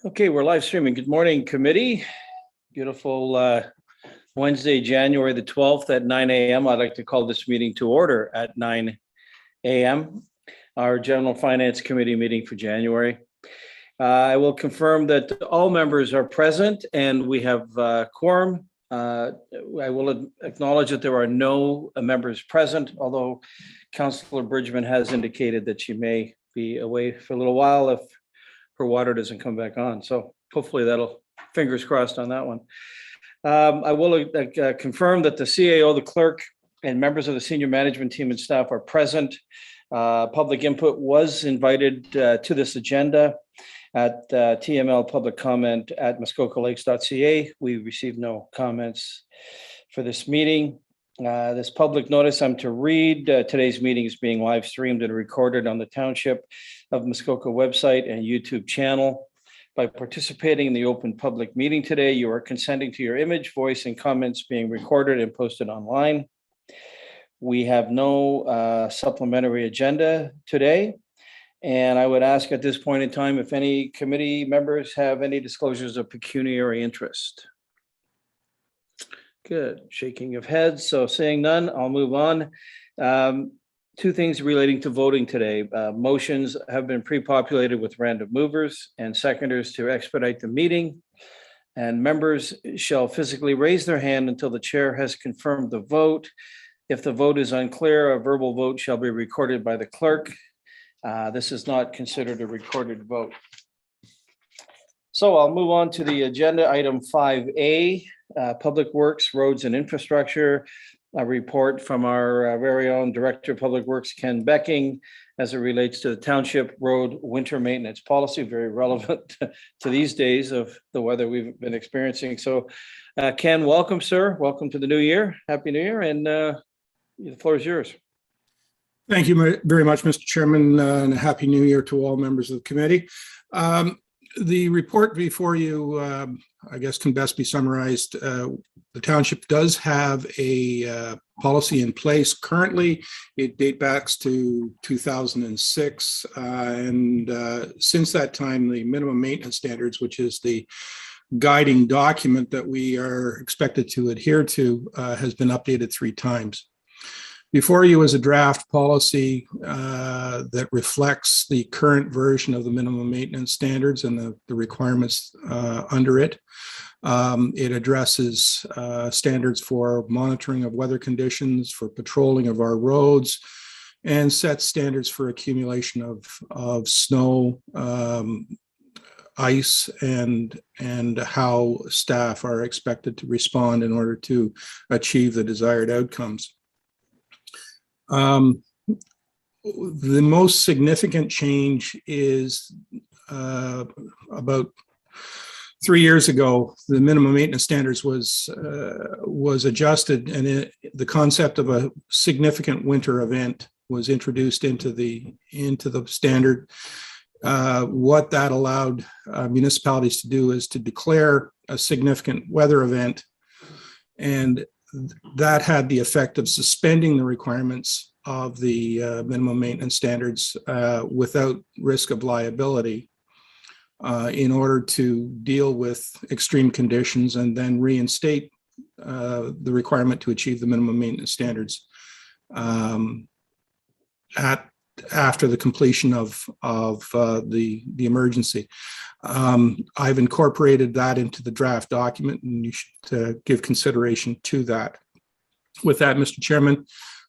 Okay, we're live streaming. Good morning, committee. Beautiful Wednesday, January the 12th at 9 a.m. I'd like to call this meeting to order at 9 a.m. Our General Finance Committee meeting for January. I will confirm that all members are present and we have quorum. I will acknowledge that there are no members present, although Councillor Bridgman has indicated that she may be away for a little while if her water doesn't come back on. So hopefully that'll, fingers crossed on that one. I will confirm that the CAO, the clerk, and members of the senior management team and staff are present. Public input was invited to this agenda at TML public comment at muskokalakes.ca. We received no comments for this meeting. This public notice I'm to read. Today's meeting is being live streamed and recorded on the Township of Muskoka website and YouTube channel. By participating in the open public meeting today, you are consenting to your image, voice, and comments being recorded and posted online. We have no supplementary agenda today. And I would ask at this point in time if any committee members have any disclosures of pecuniary interest. Good, shaking of heads. So saying none, I'll move on. Two things relating to voting today. Motions have been pre-populated with random movers and seconders to expedite the meeting. And members shall physically raise their hand until the chair has confirmed the vote. If the vote is unclear, a verbal vote shall be recorded by the clerk. This is not considered a recorded vote. So I'll move on to the agenda item 5A, Public Works, Roads and Infrastructure. A report from our very own Director of Public Works, Ken Becking, as it relates to the Township Road Winter Maintenance Policy, very relevant to these days of the weather we've been experiencing. So Ken, welcome, sir. Welcome to the new year. Happy New Year. And the floor is yours. Thank you very much, Mr. Chairman, and a Happy New Year to all members of the committee. The report before you, I guess, can best be summarized. The Township does have a policy in place currently. It dates back to 2006. And since that time, the minimum maintenance standards, which is the guiding document that we are expected to adhere to, has been updated 3 times. Before you is a draft policy that reflects the current version of the minimum maintenance standards and the requirements under it. It addresses standards for monitoring of weather conditions, for patrolling of our roads, and sets standards for accumulation of snow, ice, and how staff are expected to respond in order to achieve the desired outcomes. The most significant change is about 3 years ago, the minimum maintenance standards was adjusted, and the concept of a significant winter event was introduced into the standard. What that allowed municipalities to do is to declare a significant weather event, and that had the effect of suspending the requirements of the minimum maintenance standards without risk of liability in order to deal with extreme conditions and then reinstate the requirement to achieve the minimum maintenance standards after the completion of the emergency. I've incorporated that into the draft document, and you should give consideration to that. With that, Mr. Chairman,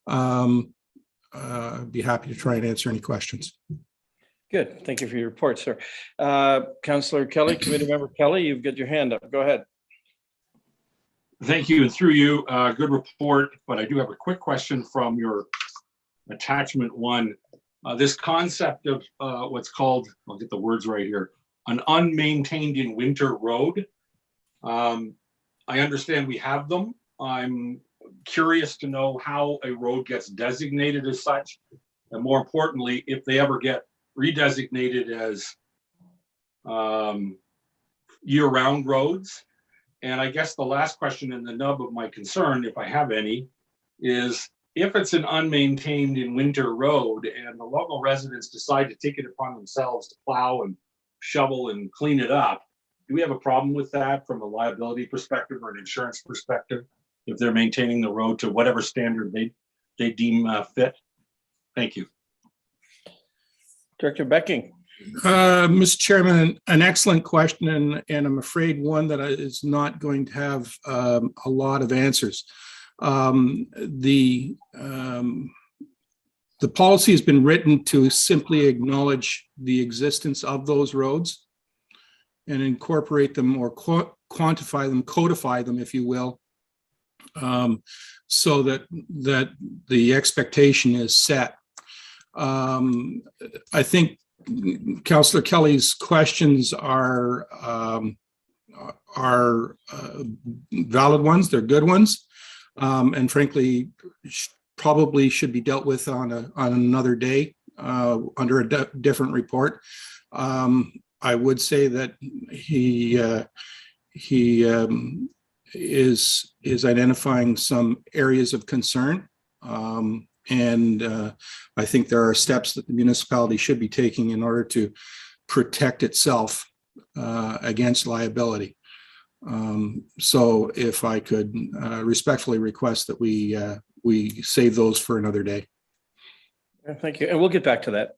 I'd be happy to try and answer any questions. Good. Thank you for your report, sir. Councillor Kelly, Committee Member Kelly, you've got your hand up. Go ahead. Thank you. And through you, good report, but I do have a quick question from your attachment 1. This concept of what's called, I'll get the words right here, an unmaintained in winter road. I understand we have them. I'm curious to know how a road gets designated as such, and more importantly, if they ever get redesignated as year-round roads. And I guess the last question and the nub of my concern, if I have any, is if it's an unmaintained in winter road and the local residents decide to take it upon themselves to plow and shovel and clean it up, do we have a problem with that from a liability perspective or an insurance perspective? If they're maintaining the road to whatever standard they deem fit? Thank you. Director Becking. Mr. Chairman, an excellent question, and I'm afraid one that is not going to have a lot of answers. The policy has been written to simply acknowledge the existence of those roads and incorporate them or quantify them, codify them, if you will, so that the expectation is set. I think Councillor Kelly's questions are valid ones. They're good ones, and frankly, probably should be dealt with on another day under a different report. I would say that he is identifying some areas of concern. And I think there are steps that the municipality should be taking in order to protect itself against liability. So if I could respectfully request that we save those for another day. Thank you. And we'll get back to that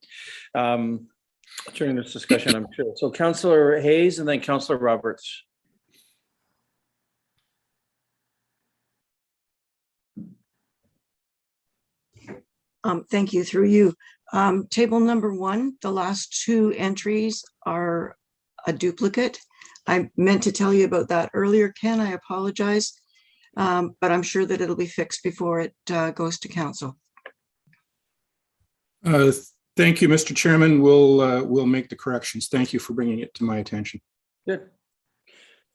during this discussion, I'm sure. So Councillor Hayes and then Councillor Roberts. Thank you. Through you. Table number 1, the last 2 entries are a duplicate. I meant to tell you about that earlier, Ken. I apologize, but I'm sure that it'll be fixed before it goes to council. Thank you, Mr. Chairman. We'll make the corrections. Thank you for bringing it to my attention. Good.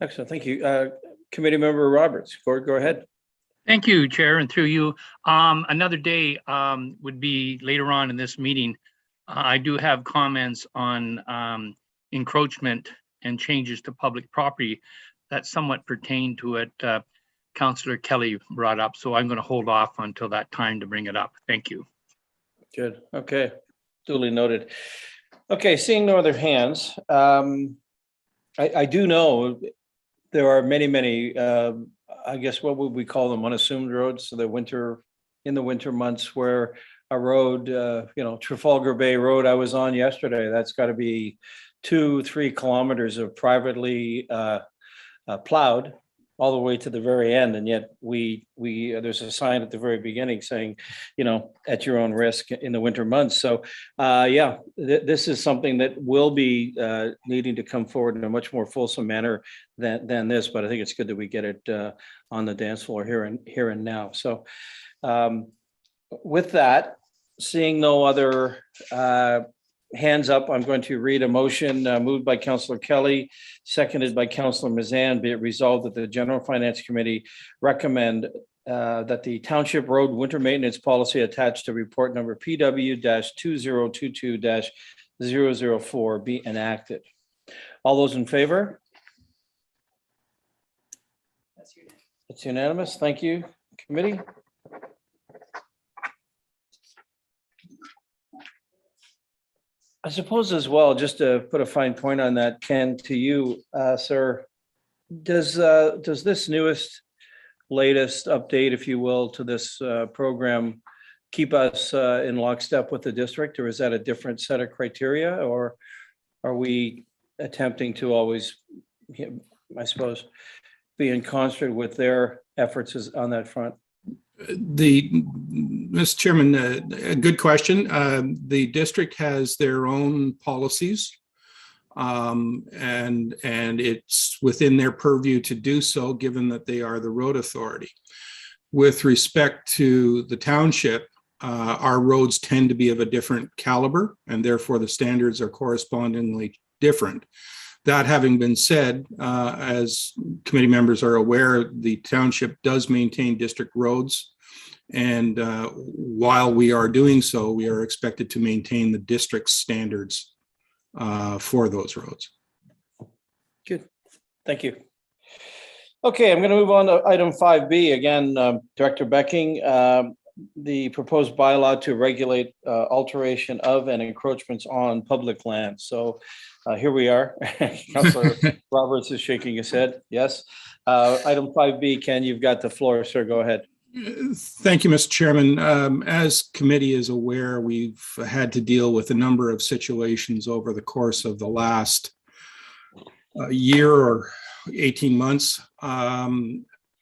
Excellent. Thank you. Committee Member Roberts, go ahead. Thank you, Chair, and through you. Another day would be later on in this meeting. I do have comments on encroachment and changes to public property that somewhat pertain to it. Councillor Kelly brought up, so I'm going to hold off until that time to bring it up. Thank you. Good. Okay. Duly noted. Okay. Seeing no other hands, I do know there are many. I guess what would we call them, unassumed roads? So in the winter months where a road, Trafalgar Bay Road I was on yesterday, that's got to be 2-3 kilometers of privately plowed all the way to the very end. And yet there's a sign at the very beginning saying, at your own risk in the winter months. So this is something that will be needing to come forward in a much more fulsome manner than this, but I think it's good that we get it on the dance floor here and now. So with that, seeing no other hands up, I'm going to read a motion moved by Councillor Kelly, seconded by Councillor Mazan. Be it resolved that the General Finance Committee recommend that the Township Road Winter Maintenance Policy attached to report number PW-2022-004 be enacted. All those in favor? It's unanimous. Thank you, committee. I suppose as well, just to put a fine point on that, Ken, to you, sir, does this latest update, if you will, to this program keep us in lockstep with the district, or is that a different set of criteria, or are we attempting to always, I suppose, be in concert with their efforts on that front? Mr. Chairman, a good question. The district has their own policies, and it's within their purview to do so, given that they are the road authority. With respect to the township, our roads tend to be of a different caliber, and therefore the standards are correspondingly different. That having been said, as committee members are aware, the township does maintain district roads. And while we are doing so, we are expected to maintain the district standards for those roads. Good. Thank you. Okay, I'm going to move on to item 5B. Again, Director Becking, the proposed bylaw to regulate alteration of and encroachments on public land. So here we are. Councillor Roberts is shaking his head. Yes. Item 5B, Ken, you've got the floor, sir. Go ahead. Thank you, Mr. Chairman. As committee is aware, we've had to deal with a number of situations over the course of the last year or 18 months,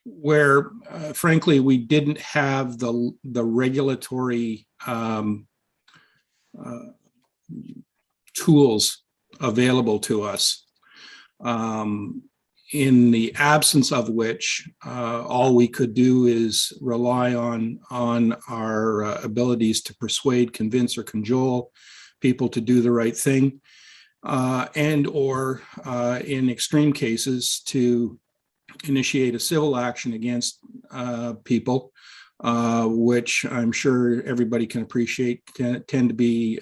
where frankly, we didn't have the regulatory tools available to us. In the absence of which, all we could do is rely on our abilities to persuade, convince, or cajole people to do the right thing, and or in extreme cases to initiate a civil action against people, which I'm sure everybody can appreciate tend to be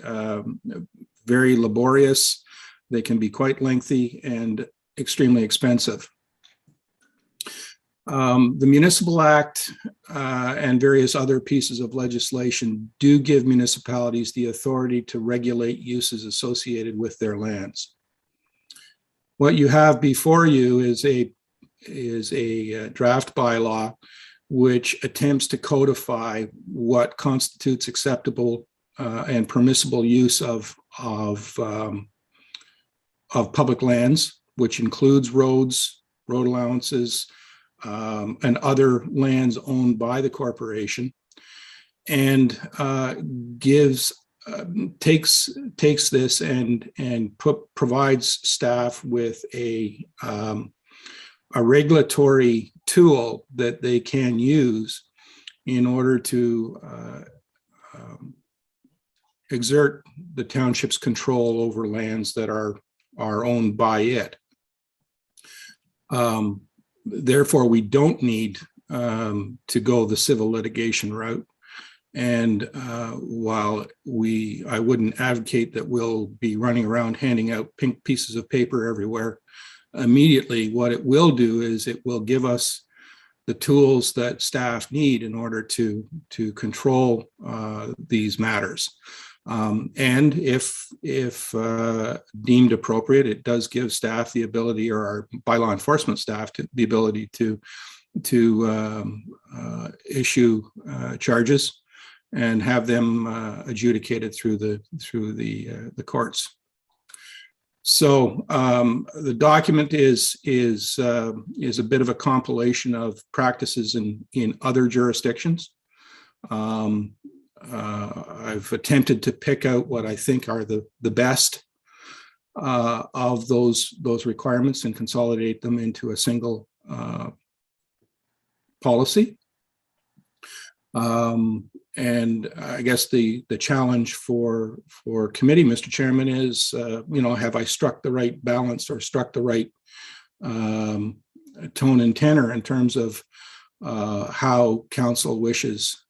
very laborious. They can be quite lengthy and extremely expensive. The Municipal Act and various other pieces of legislation do give municipalities the authority to regulate uses associated with their lands. What you have before you is a draft bylaw which attempts to codify what constitutes acceptable and permissible use of public lands, which includes roads, road allowances, and other lands owned by the corporation, and takes this and provides staff with a regulatory tool that they can use in order to exert the township's control over lands that are owned by it. Therefore, we don't need to go the civil litigation route. And while I wouldn't advocate that we'll be running around handing out pink pieces of paper everywhere, immediately what it will do is it will give us the tools that staff need in order to control these matters. And if deemed appropriate, it does give staff the ability, or our bylaw enforcement staff, the ability to issue charges and have them adjudicated through the courts. So the document is a bit of a compilation of practices in other jurisdictions. I've attempted to pick out what I think are the best of those requirements and consolidate them into a single policy. And I guess the challenge for committee, Mr. Chairman, is have I struck the right balance or struck the right tone and tenor in terms of how council wishes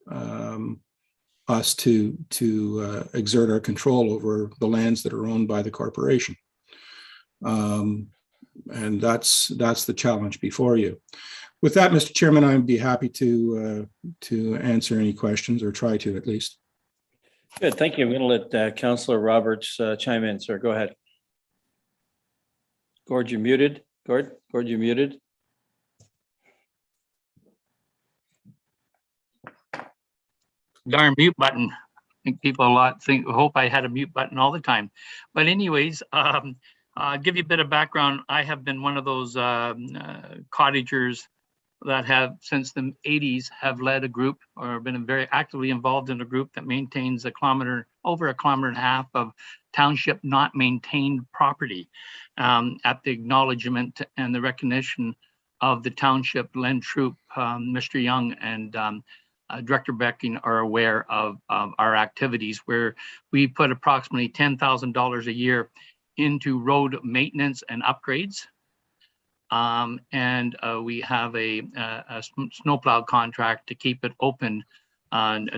us to exert our control over the lands that are owned by the corporation. And that's the challenge before you. With that, Mr. Chairman, I'd be happy to answer any questions, or try to at least. Good, thank you. I'm going to let Councillor Roberts chime in, sir. Go ahead. Gord, you're muted. Gord, you're muted. Darn mute button. I think people hope I had a mute button all the time. But anyways, I'll give you a bit of background. I have been one of those cottagers that have, since the 80s, have led a group or been very actively involved in a group that maintains over a kilometer and a half of township not maintained property, at the acknowledgement and the recognition of the township Len Troop, Mr. Young, and Director Becking are aware of our activities, where we put approximately $10,000 a year into road maintenance and upgrades. And we have a snowplow contract to keep it open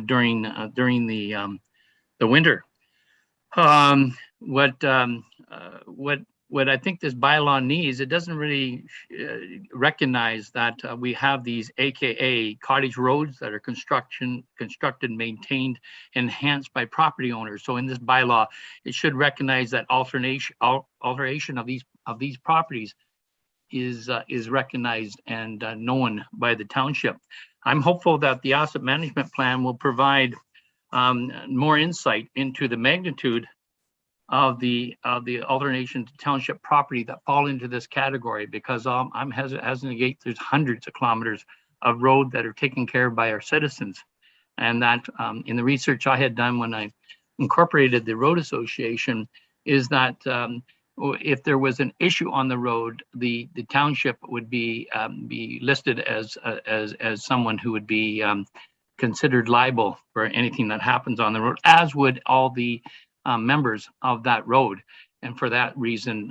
during the winter. What what I think this bylaw needs, it doesn't really recognize that we have these AKA cottage roads that are constructed, maintained, enhanced by property owners. So in this bylaw, it should recognize that alteration of these properties is recognized and known by the township. I'm hopeful that the asset management plan will provide more insight into the magnitude of the Alteration Township property that fall into this category, because I'm hesitant. There's hundreds of kilometers of road that are taken care of by our citizens, and that in the research I had done when I incorporated the road association is that if there was an issue on the road, the township would be listed as someone who would be considered liable for anything that happens on the road, as would all the members of that road. And for that reason,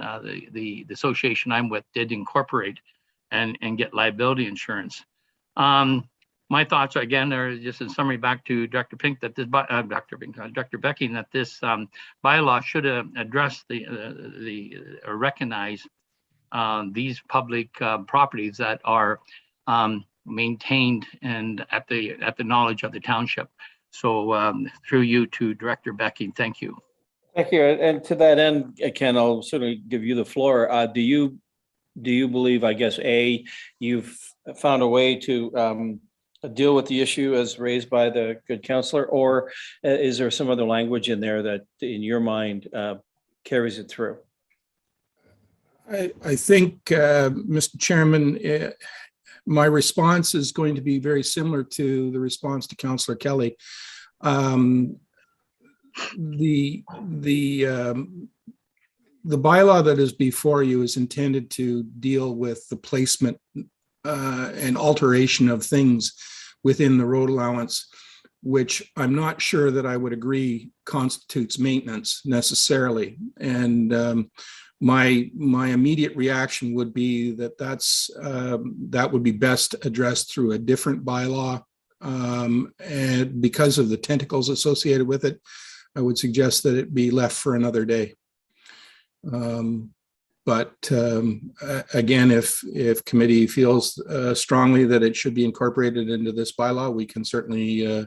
the association I'm with did incorporate and get liability insurance. My thoughts again are just in summary back to Director Pink that this Director Becking, that this bylaw should address or recognize these public properties that are maintained and at the knowledge of the township. So through you to Director Becking, thank you. Thank you. And to that end, Ken, I'll certainly give you the floor. Do you believe, I guess, you've found a way to deal with the issue as raised by the good counselor, or is there some other language in there that in your mind carries it through? I think, Mr. Chairman, my response is going to be very similar to the response to Councillor Kelly. The bylaw that is before you is intended to deal with the placement and alteration of things within the road allowance, which I'm not sure that I would agree constitutes maintenance necessarily. And my immediate reaction would be that that would be best addressed through a different bylaw. And because of the tentacles associated with it, I would suggest that it be left for another day. But again, if committee feels strongly that it should be incorporated into this bylaw, we can certainly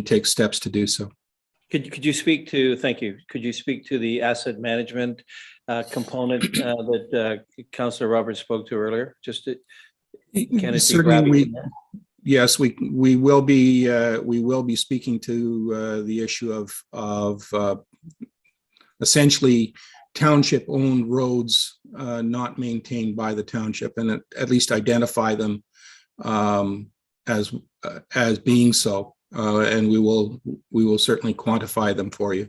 take steps to do so. Could you speak to, thank you, could you speak to the asset management component that Councillor Roberts spoke to earlier? Just to, can it certainly be yes, we will be speaking to the issue of essentially township-owned roads not maintained by the township, and at least identify them as being so, and we will certainly quantify them for you.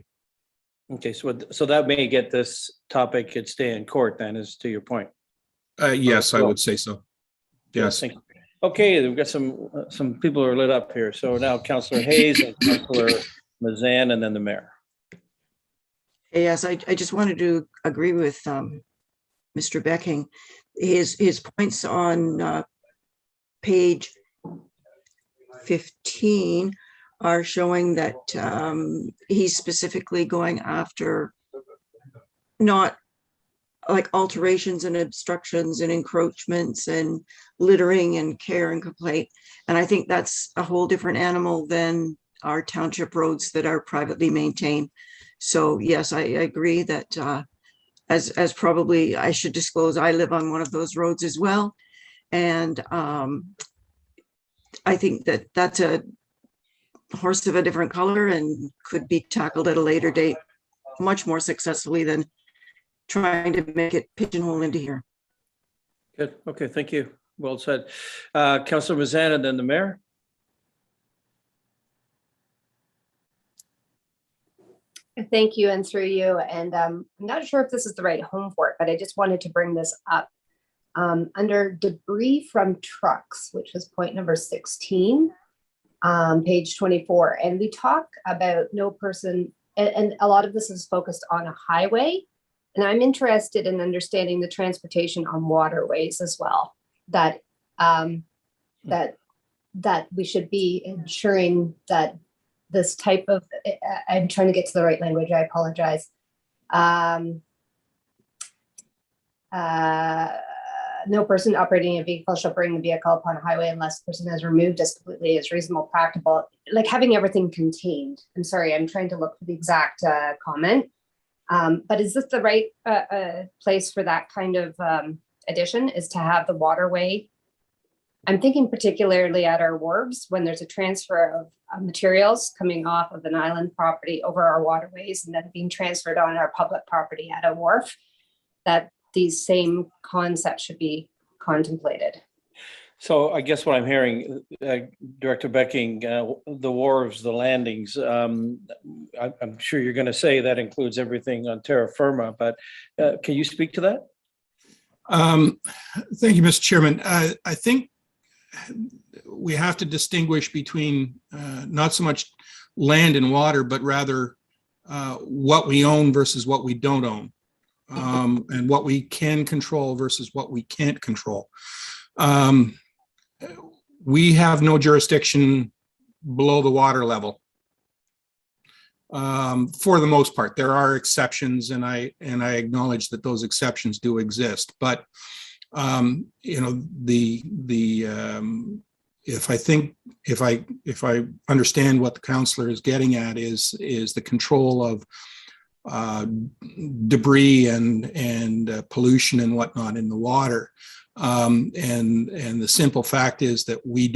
Okay, so that may get this topic could stay in court then, is to your point. Yes, I would say so. Yes. Thank you. Okay, we've got some people who are lit up here. So now Councillor Hayes and Councillor Mazan, and then the mayor. Yes, I just wanted to agree with Mr. Becking. His points on page 15 are showing that he's specifically going after not like alterations and obstructions and encroachments and littering and care and complaint. And I think that's a whole different animal than our township roads that are privately maintained. So yes, I agree that as probably I should disclose, I live on one of those roads as well. And I think that that's a horse of a different color and could be tackled at a later date much more successfully than trying to make it pigeonhole into here. Good. Okay, thank you. Well said. Councillor Mazan and then the mayor. Thank you, and through you. And I'm not sure if this is the right home for it, but I just wanted to bring this up. Under debris from trucks, which was point number 16, page 24. And we talk about no person, and a lot of this is focused on a highway. And I'm interested in understanding the transportation on waterways as well, that that we should be ensuring that this type of, I'm trying to get to the right language, I apologize. no person operating a vehicle shall bring the vehicle upon a highway unless the person has removed as completely as reasonable practicable, like having everything contained. I'm sorry, I'm trying to look for the exact comment. But is this the right place for that kind of addition, is to have the waterway? I'm thinking particularly at our wharves when there's a transfer of materials coming off of an island property over our waterways and then being transferred on our public property at a wharf, that these same concepts should be contemplated. So I guess what I'm hearing, Director Becking, the wharves, the landings, I'm sure you're going to say that includes everything on terra firma, but can you speak to that? Thank you, Mr. Chairman. I think we have to distinguish between not so much land and water, but rather what we own versus what we don't own, and what we can control versus what we can't control. We have no jurisdiction below the water level. For the most part, there are exceptions, and I acknowledge that those exceptions do exist. But you know, if I understand what the councillor is getting at is the control of debris and pollution and whatnot in the water. And the simple fact is that we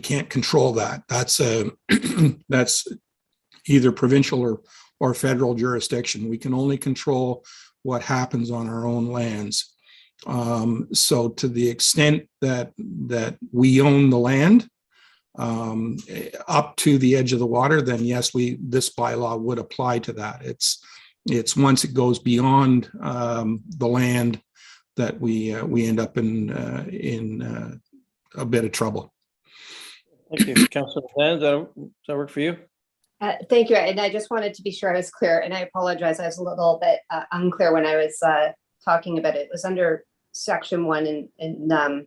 can't control that. That's that's either provincial or federal jurisdiction. We can only control what happens on our own lands. So to the extent that we own the land up to the edge of the water, then yes, this bylaw would apply to that. It's once it goes beyond the land that we end up in a bit of trouble. Thank you, Councillor Van. Does that work for you? Thank you. And I just wanted to be sure I was clear, and I apologize, I was a little bit unclear when I was talking about it. It was under section 1 in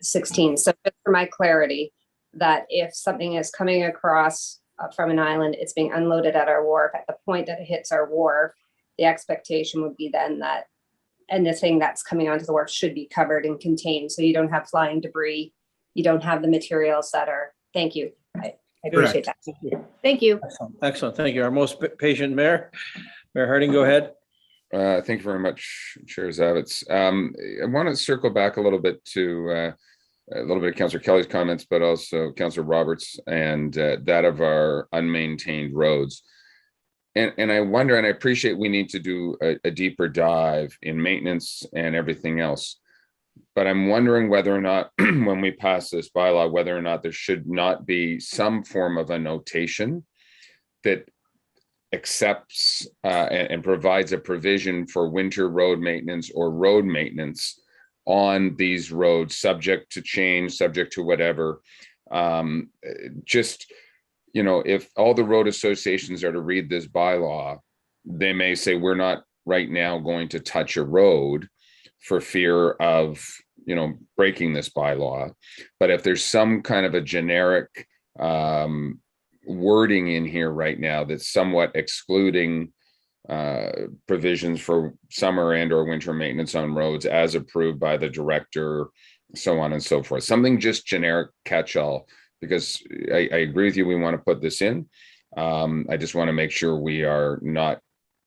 16. So just for my clarity, that if something is coming across from an island, it's being unloaded at our wharf. At the point that it hits our wharf, the expectation would be then that anything that's coming onto the wharf should be covered and contained. So you don't have flying debris. You don't have the materials that are, thank you. I appreciate that. Thank you. Excellent. Excellent. Thank you. Our most patient Mayor Harding, go ahead. Thank you very much, Chair Zavitz. I want to circle back a little bit to of Councillor Kelly's comments, but also Councillor Roberts and that of our unmaintained roads. And I wonder, and I appreciate we need to do a deeper dive in maintenance and everything else. But I'm wondering whether or not, when we pass this bylaw, whether or not there should not be some form of a notation that accepts and provides a provision for winter road maintenance or road maintenance on these roads, subject to change, subject to whatever. Just, you know, if all the road associations are to read this bylaw, they may say, we're not right now going to touch a road for fear of, you know, breaking this bylaw. But if there's some kind of a generic wording in here right now that's somewhat excluding provisions for summer and or winter maintenance on roads as approved by the director, so on and so forth, something just generic catch-all, because I agree with you, we want to put this in. I just want to make sure we are not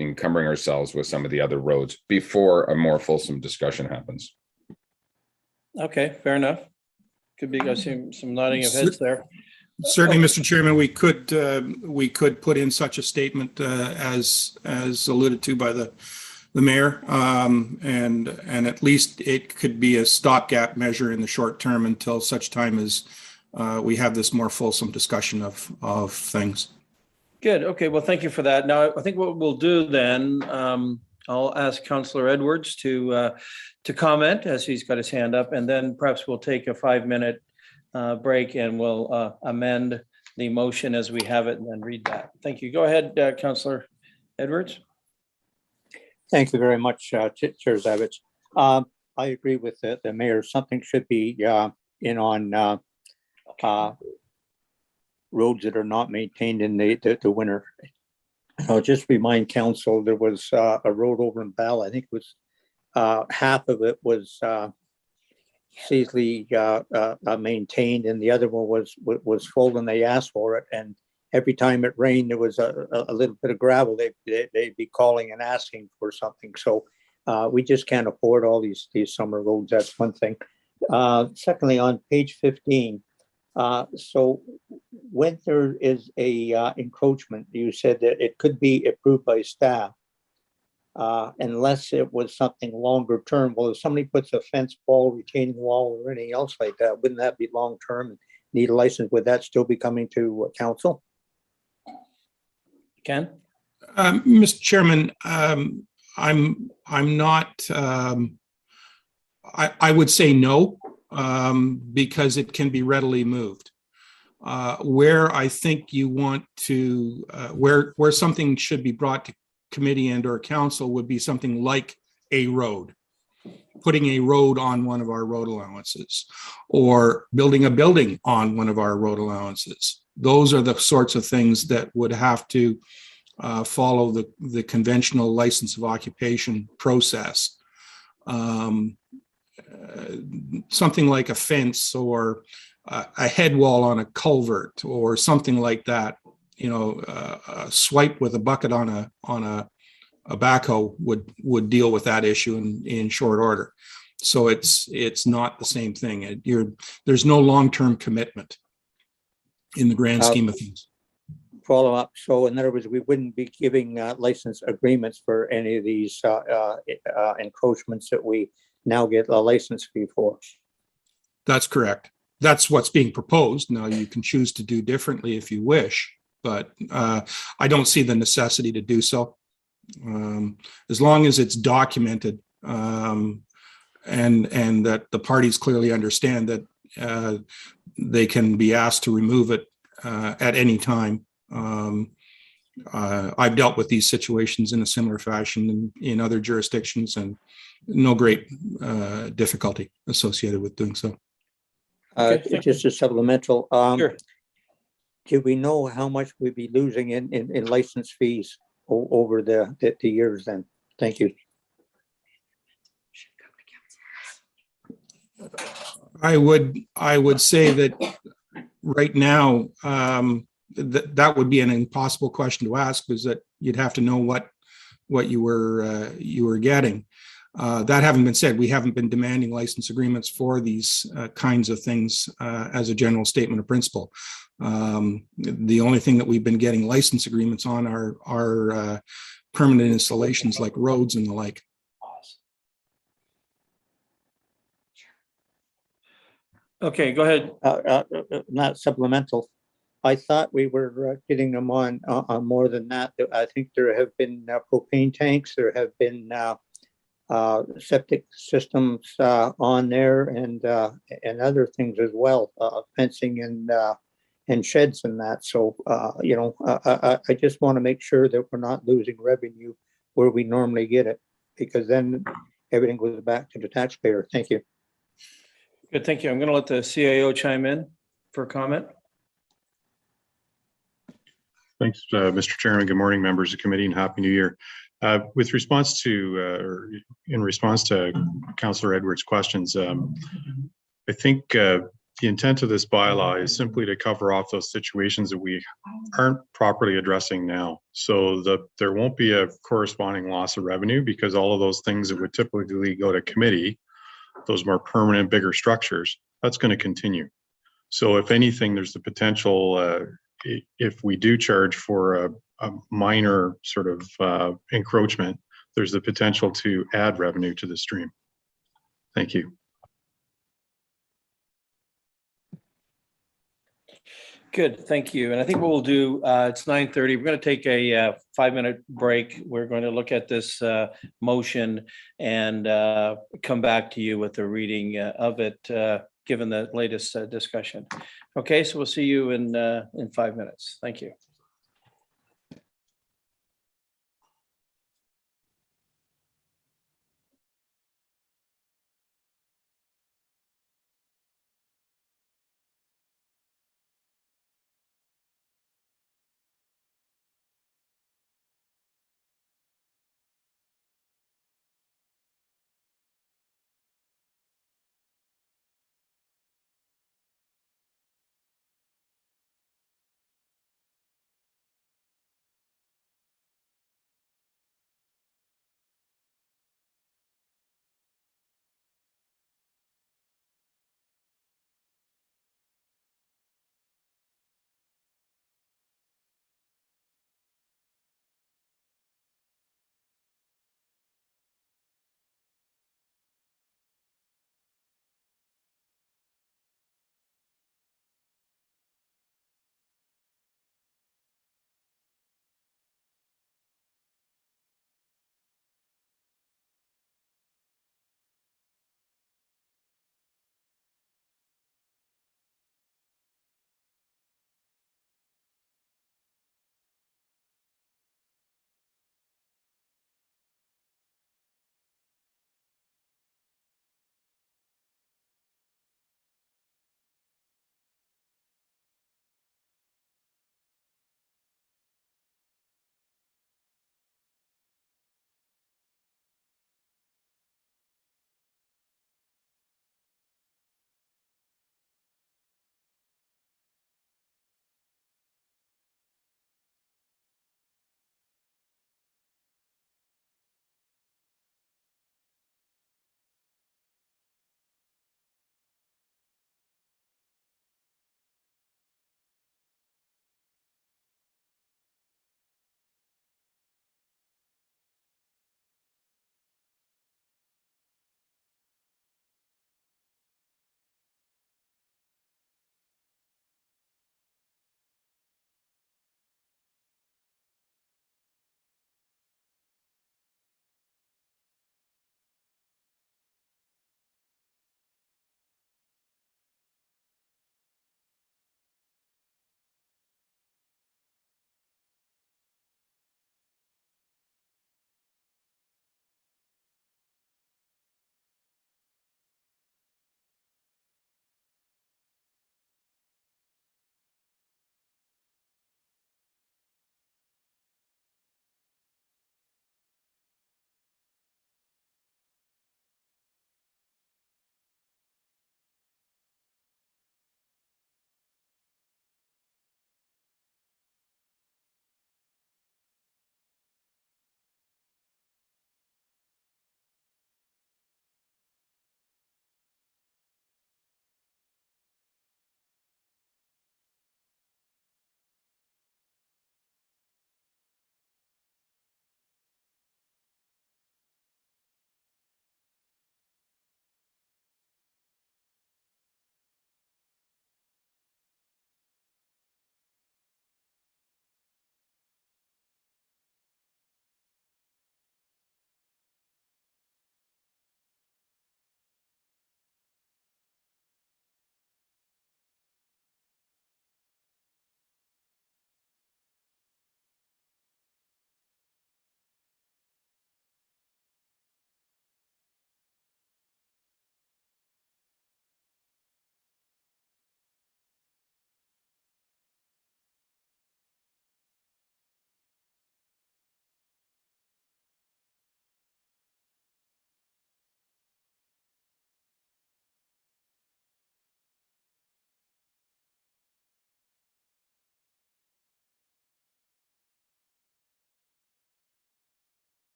encumbering ourselves with some of the other roads before a more fulsome discussion happens. Okay, fair enough. Could be, I see some nodding of heads there. Certainly, Mr. Chairman, we could put in such a statement as alluded to by the mayor, and at least it could be a stopgap measure in the short term until such time as we have this more fulsome discussion of things. Good. Okay. Well, thank you for that. Now, I think what we'll do then, I'll ask Councillor Edwards to comment as he's got his hand up, and then perhaps we'll take a 5-minute break and we'll amend the motion as we have it and then read that. Thank you. Go ahead, Councillor Edwards. Thank you very much, Chair Zavitz. I agree with the mayor. Something should be in on roads that are not maintained in the winter. I'll just remind council, there was a road over in Bell, I think it was half of it was easily maintained, and the other one was full, and they asked for it. And every time it rained, there was a little bit of gravel. They'd be calling and asking for something. So we just can't afford all these summer roads. That's one thing. Secondly, on page 15, so when there is a encroachment, you said that it could be approved by staff unless it was something longer term. Well, if somebody puts a fence wall, retaining wall, or anything else like that, wouldn't that be long term and need a license? Would that still be coming to council? Ken? Mr. Chairman, I'm not, I would say no, because it can be readily moved. Where I think you want to, where something should be brought to committee and or council would be something like a road, putting a road on one of our road allowances, or building a building on one of our road allowances. Those are the sorts of things that would have to follow the conventional license of occupation process. Something like a fence or a head wall on a culvert or something like that, you know, a swipe with a bucket on a backhoe would deal with that issue in short order. So it's not the same thing. There's no long-term commitment in the grand scheme of things. Follow up. So in other words, we wouldn't be giving license agreements for any of these encroachments that we now get a license fee for. That's correct. That's what's being proposed. Now you can choose to do differently if you wish, but I don't see the necessity to do so. As long as it's documented and that the parties clearly understand that they can be asked to remove it at any time. I've dealt with these situations in a similar fashion in other jurisdictions, and no great difficulty associated with doing so. Okay. Just a supplemental. Sure. Do we know how much we'd be losing in license fees over the years then? Thank you. I would say that right now, that would be an impossible question to ask, because that you'd have to know what you were getting. That having been said, we haven't been demanding license agreements for these kinds of things as a general statement of principle. The only thing that we've been getting license agreements on are permanent installations like roads and the like. Okay, go ahead. Not supplemental. I thought we were getting them on more than that. I think there have been propane tanks. There have been septic systems on there, and other things as well, fencing and sheds and that. So you know, I just want to make sure that we're not losing revenue where we normally get it, because then everything goes back to the taxpayer. Thank you. Good, thank you. I'm going to let the CIO chime in for comment. Thanks, Mr. Chairman. Good morning, members of the committee, and Happy New Year. With response to, or in response to Councillor Edwards' questions, I think the intent of this bylaw is simply to cover off those situations that we aren't properly addressing now, so that there won't be a corresponding loss of revenue, because all of those things that would typically go to committee, those more permanent, bigger structures, that's going to continue. So if anything, there's the potential, if we do charge for a minor sort of encroachment, there's the potential to add revenue to the stream. Thank you. Good, thank you. And I think what we'll do, it's 9:30. We're going to take a 5-minute break. We're going to look at this motion and come back to you with a reading of it, given the latest discussion. Okay, so we'll see you in 5 minutes. Thank you.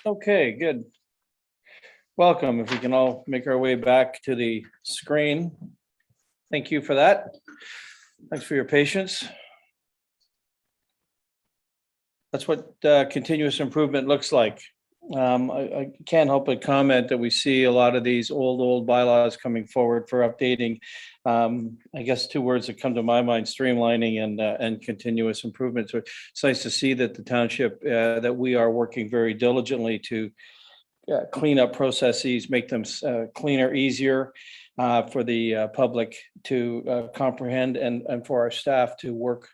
Okay, good. Welcome. If we can all make our way back to the screen. Thank you for that. Thanks for your patience. That's what continuous improvement looks like. I can't help but comment that we see a lot of these old bylaws coming forward for updating. I guess two words that come to my mind: streamlining and continuous improvement. So it's nice to see that the township that we are working very diligently to clean up processes, make them cleaner, easier for the public to comprehend and for our staff to work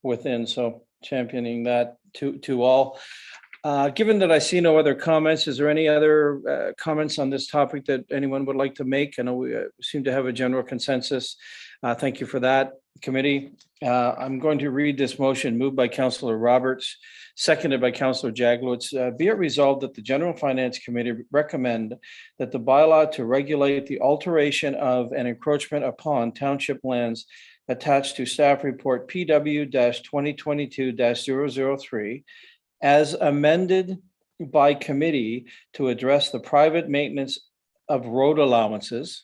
within. So championing that to all. Given that I see no other comments, is there any other comments on this topic that anyone would like to make? I know we seem to have a general consensus. Thank you for that, committee. I'm going to read this motion moved by Councillor Roberts, seconded by Councillor Jaglowitz. Be it resolved that the General Finance Committee recommend that the bylaw to regulate the alteration of an encroachment upon township lands attached to staff report PW-2022-003 as amended by committee to address the private maintenance of road allowances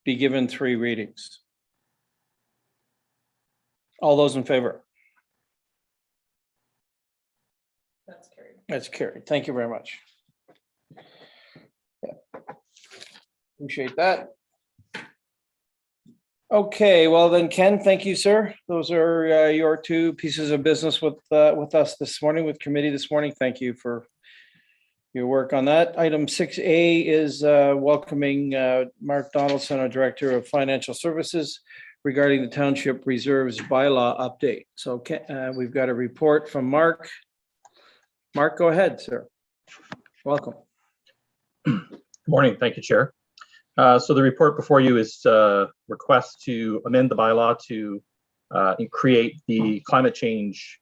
be given 3 readings. All those in favor? That's carried. That's carried. Thank you very much. Appreciate that. Okay, well then, Ken, thank you, sir. Those are your 2 pieces of business with us this morning, with committee this morning. Thank you for your work on that. Item 6A is welcoming Mark Donaldson, our Director of Financial Services, regarding the Township Reserves bylaw update. So we've got a report from Mark. Mark, go ahead, sir. Welcome. Good morning. Thank you, Chair. So the report before you is request to amend the bylaw to create the climate change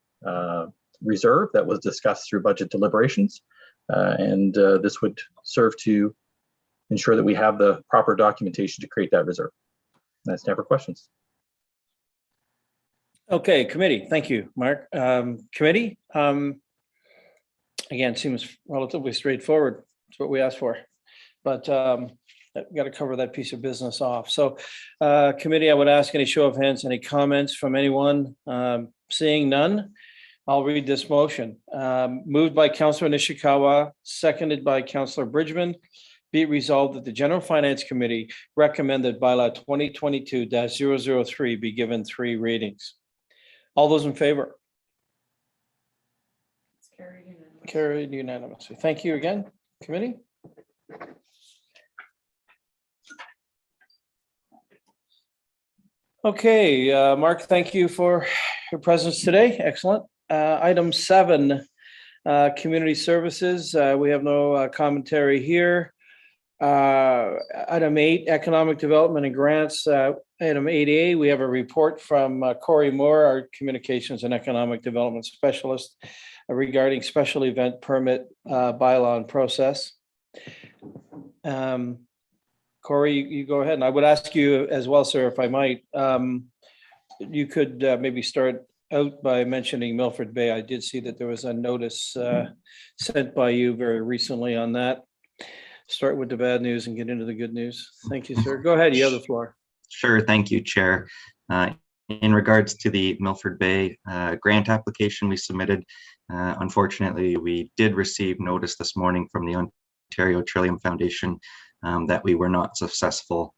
reserve that was discussed through budget deliberations. And this would serve to ensure that we have the proper documentation to create that reserve. That's time for questions. Okay, committee. Thank you, Mark. Committee, again, seems relatively straightforward. It's what we asked for. But got to cover that piece of business off. So committee, I would ask any show of hands, any comments from anyone? Seeing none, I'll read this motion. Moved by Councillor Nishikawa, seconded by Councillor Bridgman. Be it resolved that the General Finance Committee recommend that bylaw 2022-003 be given 3 readings. All those in favor? It's carried unanimously. Carried unanimously. Thank you again, committee. Okay, Mark, thank you for your presence today. Excellent. Item 7, community services. We have no commentary here. Item 8, economic development and grants. Item 8A, we have a report from Corey Moore, our communications and economic development specialist, regarding special event permit bylaw and process. Corey, you go ahead. And I would ask you as well, sir, if I might, you could maybe start out by mentioning Milford Bay. I did see that there was a notice sent by you very recently on that. Start with the bad news and get into the good news. Thank you, sir. Go ahead. You have the floor. Sure. Thank you, Chair. In regards to the Milford Bay grant application we submitted, unfortunately, we did receive notice this morning from the Ontario Trillium Foundation that we were not successful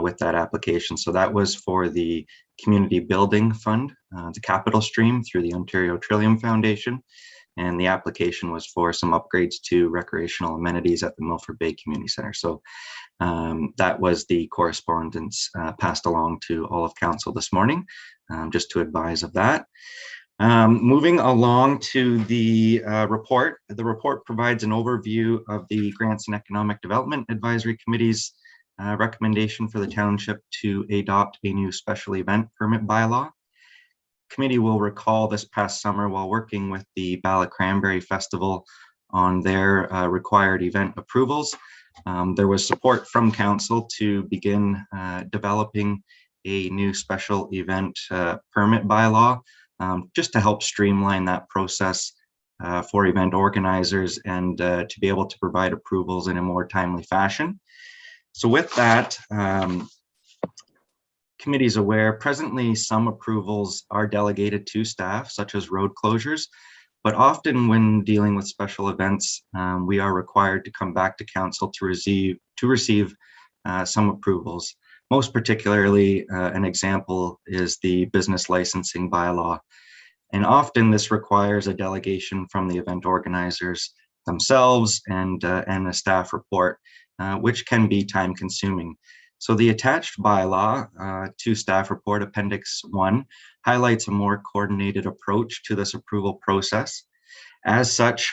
with that application. So that was for the Community Building Fund, the capital stream through the Ontario Trillium Foundation. And the application was for some upgrades to recreational amenities at the Milford Bay Community Center. So that was the correspondence passed along to all of council this morning, just to advise of that. Moving along to the report. The report provides an overview of the Grants and Economic Development Advisory Committee's recommendation for the township to adopt a new special event permit bylaw. Committee will recall this past summer, while working with the Bala Cranberry Festival on their required event approvals, there was support from council to begin developing a new special event permit bylaw, just to help streamline that process for event organizers and to be able to provide approvals in a more timely fashion. So with that, committee is aware, presently some approvals are delegated to staff, such as road closures, but often when dealing with special events, we are required to come back to council to receive some approvals. Most particularly, an example is the business licensing bylaw. And often this requires a delegation from the event organizers themselves and a staff report, which can be time consuming. So the attached bylaw to staff report Appendix 1 highlights a more coordinated approach to this approval process. As such,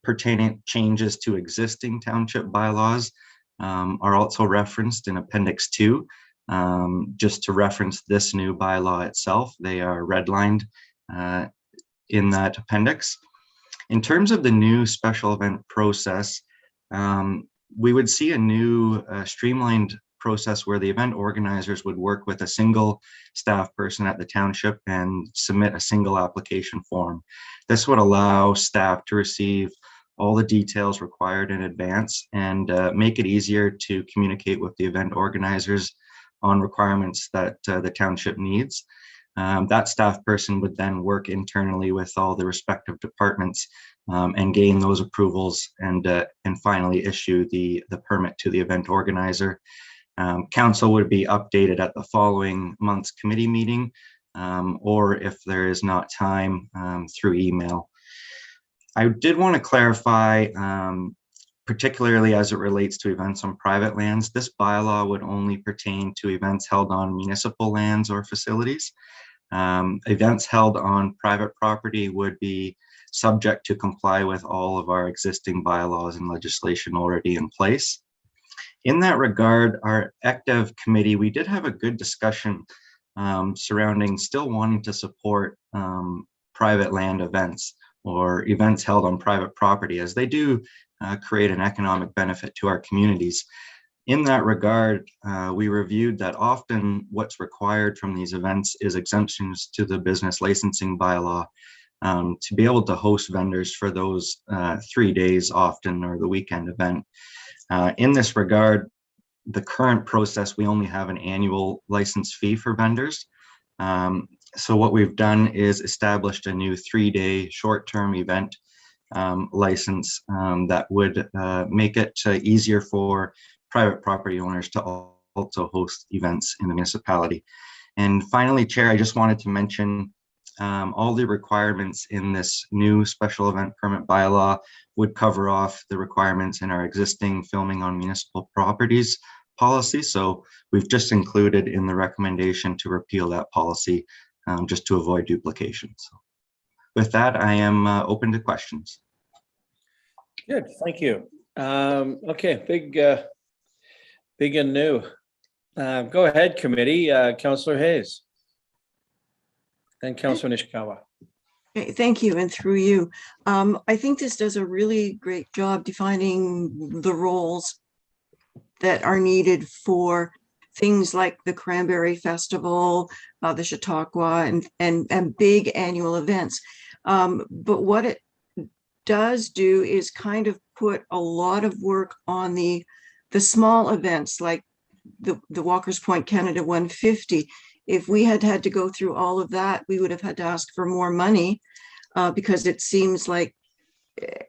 pertaining changes to existing township bylaws are also referenced in Appendix 2. Just to reference this new bylaw itself, they are redlined in that appendix. In terms of the new special event process, we would see a new streamlined process where the event organizers would work with a single staff person at the township and submit a single application form. This would allow staff to receive all the details required in advance and make it easier to communicate with the event organizers on requirements that the township needs. That staff person would then work internally with all the respective departments and gain those approvals and finally issue the permit to the event organizer. Council would be updated at the following month's committee meeting, or if there is not time, through email. I did want to clarify, particularly as it relates to events on private lands, this bylaw would only pertain to events held on municipal lands or facilities. Events held on private property would be subject to comply with all of our existing bylaws and legislation already in place. In that regard, our ECDEV committee, we did have a good discussion surrounding still wanting to support private land events or events held on private property, as they do create an economic benefit to our communities. In that regard, we reviewed that often what's required from these events is exemptions to the business licensing bylaw to be able to host vendors for those 3 days often, or the weekend event. In this regard, the current process, we only have an annual license fee for vendors. So what we've done is established a new 3-day short-term event license that would make it easier for private property owners to also host events in the municipality. And finally, Chair, I just wanted to mention all the requirements in this new special event permit bylaw would cover off the requirements in our existing filming on municipal properties policy. So we've just included in the recommendation to repeal that policy just to avoid duplication. So with that, I am open to questions. Good, thank you. Okay, big and new. Go ahead, committee. Councillor Hayes. And Councillor Nishikawa. Okay, thank you, and through you. I think this does a really great job defining the roles that are needed for things like the Cranberry Festival, the Chautauqua, and big annual events. But what it does do is kind of put a lot of work on the small events like the Walker's Point Canada 150. If we had to go through all of that, we would have had to ask for more money because it seems like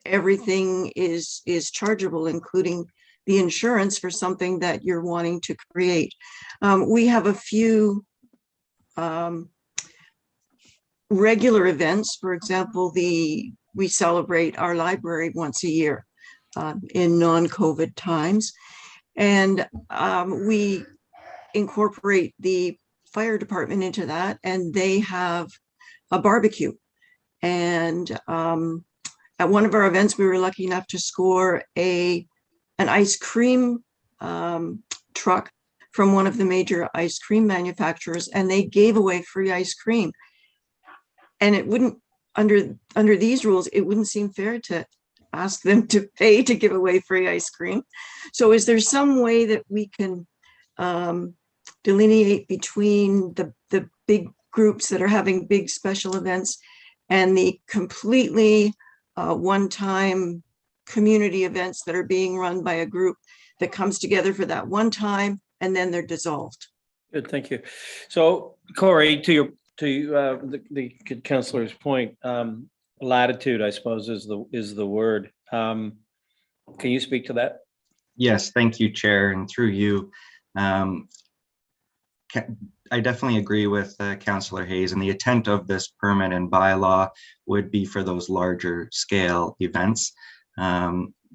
everything is chargeable, including the insurance for something that you're wanting to create. We have a few regular events. For example, we celebrate our library once a year in non-COVID times. And we incorporate the fire department into that, and they have a barbecue. And at one of our events, we were lucky enough to score an ice cream truck from one of the major ice cream manufacturers, and they gave away free ice cream. And it wouldn't, under these rules, it wouldn't seem fair to ask them to pay to give away free ice cream. So is there some way that we can delineate between the big groups that are having big special events and the completely one-time community events that are being run by a group that comes together for that one time and then they're dissolved. Good, thank you. So Corey, to the councillor's point, latitude, I suppose, is the word. Can you speak to that? Yes, thank you, Chair, and through you. I definitely agree with Councillor Hayes, and the intent of this permit and bylaw would be for those larger scale events.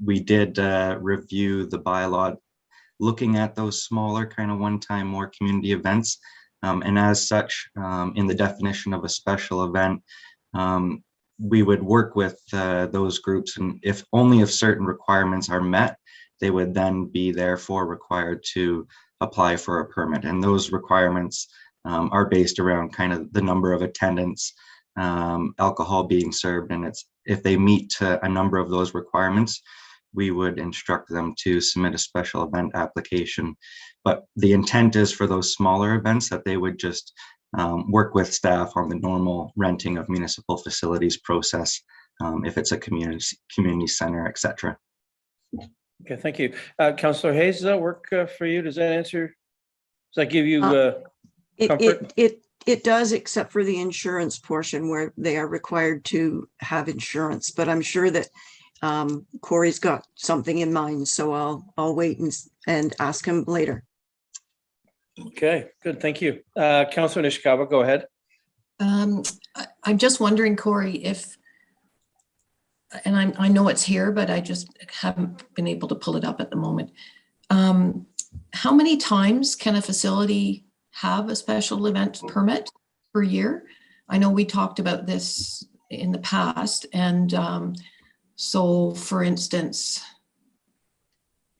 We did review the bylaw looking at those smaller kind of one-time more community events. And as such, in the definition of a special event, we would work with those groups, and if certain requirements are met, they would then be therefore required to apply for a permit. And those requirements are based around kind of the number of attendants, alcohol being served, and if they meet a number of those requirements, we would instruct them to submit a special event application. But the intent is for those smaller events that they would just work with staff on the normal renting of municipal facilities process, if it's a community center, etc. Okay, thank you. Councillor Hayes, does that work for you? Does that answer? Does that give you comfort? It does, except for the insurance portion where they are required to have insurance, but I'm sure that Corey's got something in mind, so I'll wait and ask him later. Okay, good, thank you. Councillor Nishikawa, go ahead. I'm just wondering, Corey, if, and I know it's here, but I just haven't been able to pull it up at the moment. How many times can a facility have a special event permit per year? I know we talked about this in the past, and so for instance,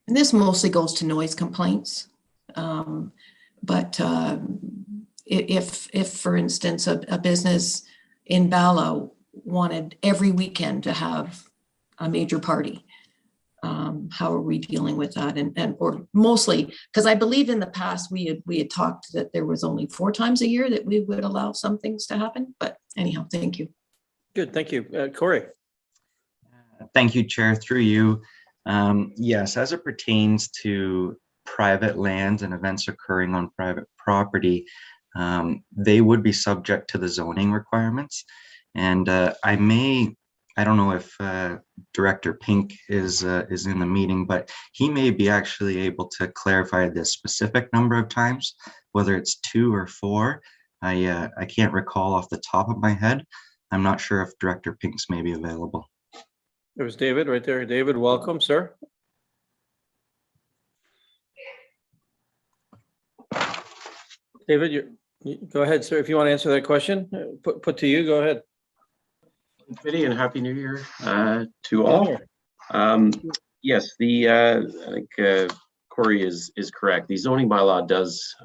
and this mostly goes to noise complaints, but if for instance, a business in Bala wanted every weekend to have a major party, how are we dealing with that? And or mostly, because I believe in the past we had talked that there was only 4 times a year that we would allow some things to happen. But anyhow, thank you. Good, thank you. Corey. Thank you, Chair. Through you. Yes, as it pertains to private lands and events occurring on private property, they would be subject to the zoning requirements. And I don't know if Director Pink is in the meeting, but he may be actually able to clarify the specific number of times, whether it's 2 or 4. I can't recall off the top of my head. I'm not sure if Director Pink's may be available. There was David right there. David, welcome, sir. David, you go ahead, sir. If you want to answer that question, put to you, go ahead. Committee, and Happy New Year to all. Yes, I think Corey is correct. The zoning bylaw does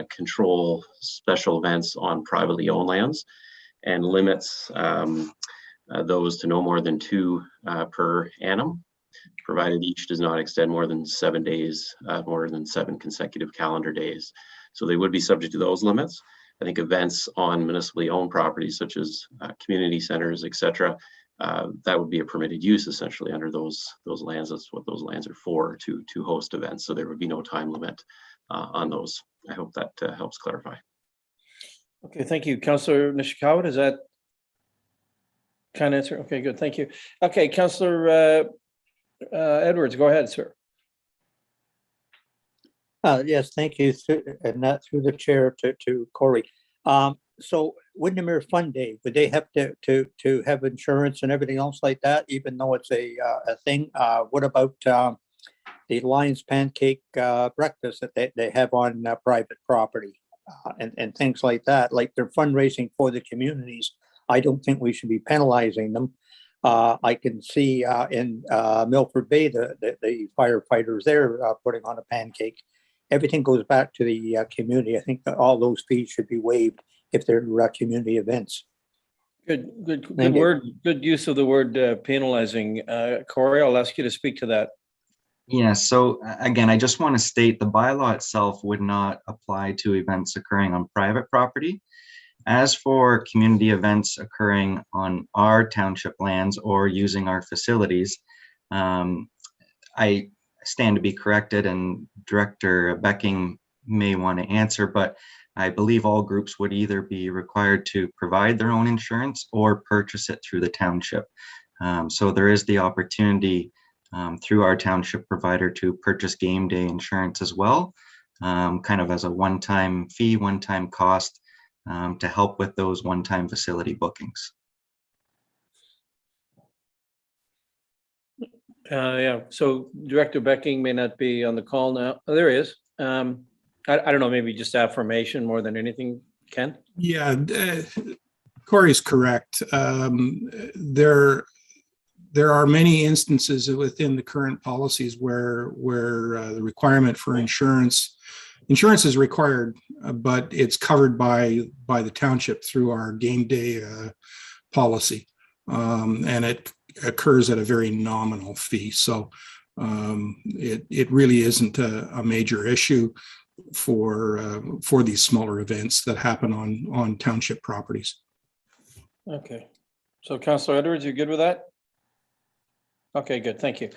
control special events on privately owned lands and limits those to no more than 2 per annum, provided each does not extend more than 7 days, more than 7 consecutive calendar days. So they would be subject to those limits. I think events on municipally owned properties such as community centers, etc., that would be a permitted use essentially under those lands. That's what those lands are for, to host events. So there would be no time limit on those. I hope that helps clarify. Okay, thank you. Councillor Nishikawa, does that kind of answer? Okay, good, thank you. Okay, Councillor Edwards, go ahead, sir. Yes, thank you, and that through the chair to Corey. So Windermere Fun Day, would they have to have insurance and everything else like that, even though it's a thing? What about the Lions Pancake breakfast that they have on private property and things like that? Like they're fundraising for the communities. I don't think we should be penalizing them. I can see in Milford Bay the firefighters there putting on a pancake. Everything goes back to the community. I think that all those fees should be waived if they're community events. Good word. Good use of the word penalizing. Corey, I'll ask you to speak to that. Yeah, so again, I just want to state the bylaw itself would not apply to events occurring on private property. As for community events occurring on our township lands or using our facilities, I stand to be corrected, and Director Becking may want to answer, but I believe all groups would either be required to provide their own insurance or purchase it through the township. So there is the opportunity through our township provider to purchase game day insurance as well, kind of as a one-time fee, one-time cost to help with those one-time facility bookings. Yeah, so Director Becking may not be on the call now. Oh, there he is. I don't know, maybe just affirmation more than anything, Ken? Yeah, Corey's correct. There are many instances within the current policies where the requirement for insurance is required, but it's covered by the township through our game day policy, and it occurs at a very nominal fee. So it really isn't a major issue for these smaller events that happen on township properties. Okay, so Councillor Edwards, you good with that? Okay, good, thank you.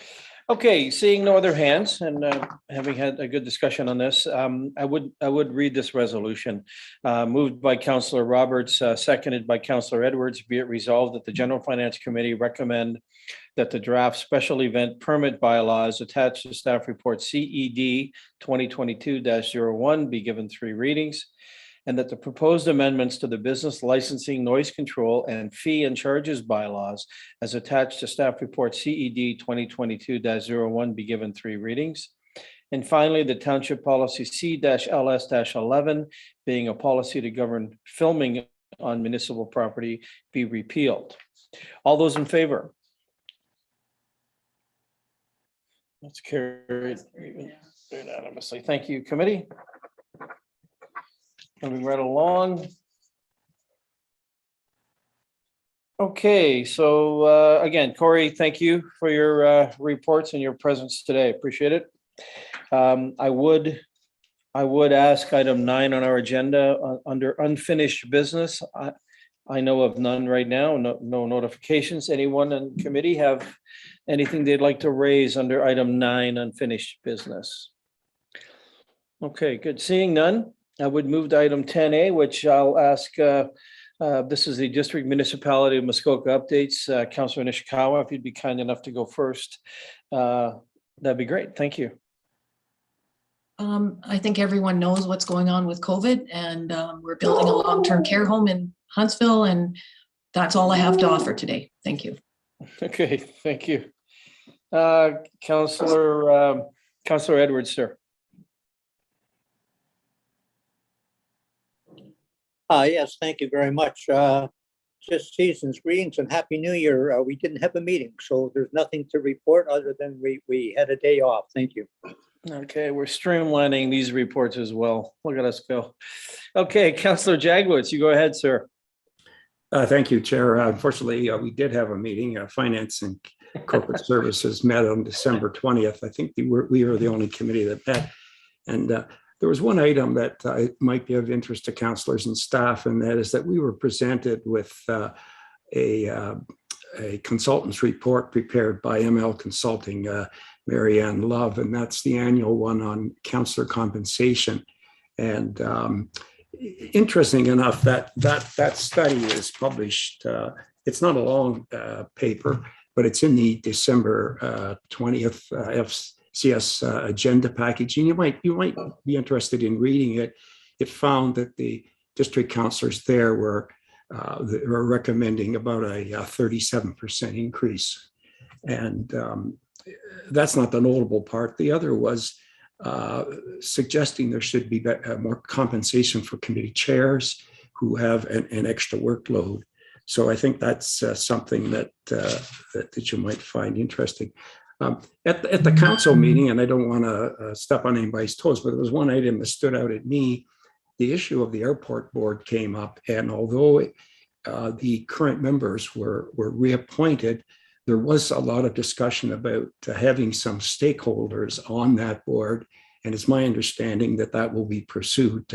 Okay, seeing no other hands and having had a good discussion on this, I would read this resolution. Moved by Councillor Roberts, seconded by Councillor Edwards. Be it resolved that the General Finance Committee recommend that the draft special event permit bylaws attached to staff report CED 2022-01 be given 3 readings, and that the proposed amendments to the business licensing, noise control, and fee and charges bylaws as attached to staff report CED 2022-01 be given 3 readings. And finally, the township policy C-LS-11, being a policy to govern filming on municipal property, be repealed. All those in favor? That's carried unanimously. Thank you, committee. Moving right along. Okay, so again, Corey, thank you for your reports and your presence today. Appreciate it. I would ask item 9 on our agenda under unfinished business. I know of none right now, no notifications. Anyone in committee have anything they'd like to raise under item 9, unfinished business? Okay, good. Seeing none, I would move to item 10A, which I'll ask, this is the District Municipality of Muskoka updates. Councillor Nishikawa, if you'd be kind enough to go first, that'd be great. Thank you. I think everyone knows what's going on with COVID, and we're building a long-term care home in Huntsville, and that's all I have to offer today. Thank you. Okay, thank you. Councillor Edwards, sir. Yes, thank you very much. Just season's greetings and Happy New Year. We didn't have a meeting, so there's nothing to report other than we had a day off. Thank you. Okay, we're streamlining these reports as well. Look at us go. Okay, Councillor Jagwitz, you go ahead, sir. Thank you, Chair. Unfortunately, we did have a meeting. Finance and Corporate Services met on December 20th. I think we were the only committee that met. And there was one item that might be of interest to councillors and staff, and that is that we were presented with a consultant's report prepared by ML Consulting, Mary Ann Love, and that's the annual one on councillor compensation. And interesting enough, that study is published. It's not a long paper, but it's in the December 20th FCS agenda package, and you might be interested in reading it. It found that the district councillors there were recommending about a 37% increase, and that's not the notable part. The other was suggesting there should be more compensation for committee chairs who have an extra workload. So I think that's something that you might find interesting. At the council meeting, and I don't want to step on anybody's toes, but there was one item that stood out at me. The issue of the airport board came up, and although the current members were reappointed, there was a lot of discussion about having some stakeholders on that board And it's my understanding that that will be pursued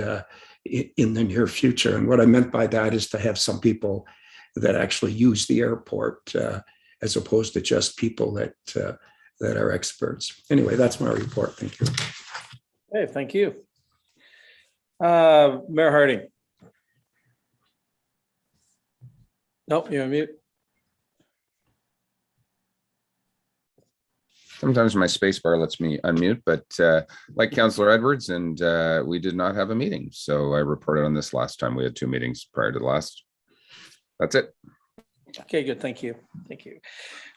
in the near future. And what I meant by that is to have some people that actually use the airport as opposed to just people that are experts. Anyway, that's my report. Thank you. Okay, thank you. Mayor Harding. Nope, you're on mute. Sometimes my space bar lets me unmute, but like Councillor Edwards, and we did not have a meeting. So I reported on this last time. We had 2 meetings prior to the last. That's it. Okay, good. Thank you. Thank you.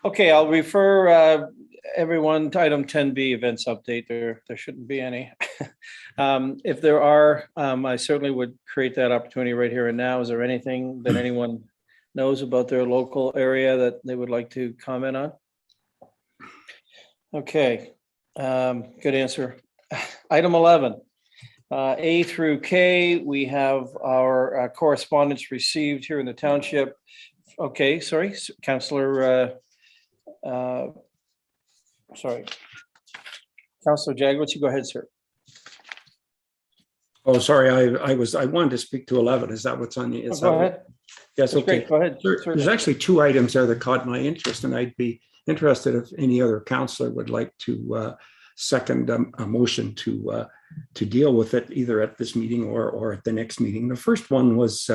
Okay, I'll refer everyone to item 10B, events update. There shouldn't be any. If there are, I certainly would create that opportunity right here and now. Is there anything that anyone knows about their local area that they would like to comment on? Okay, good answer. Item 11, A through K, we have our correspondence received here in the township. Okay, sorry, Councillor, sorry. Councillor Jaglowitz, you go ahead, sir. Oh, sorry, I wanted to speak to 11. Is that what's on the? Go ahead. Yes, okay. Great. Go ahead. There's actually 2 items there that caught my interest, and I'd be interested if any other councillor would like to second a motion to deal with it either at this meeting or at the next meeting. The first one was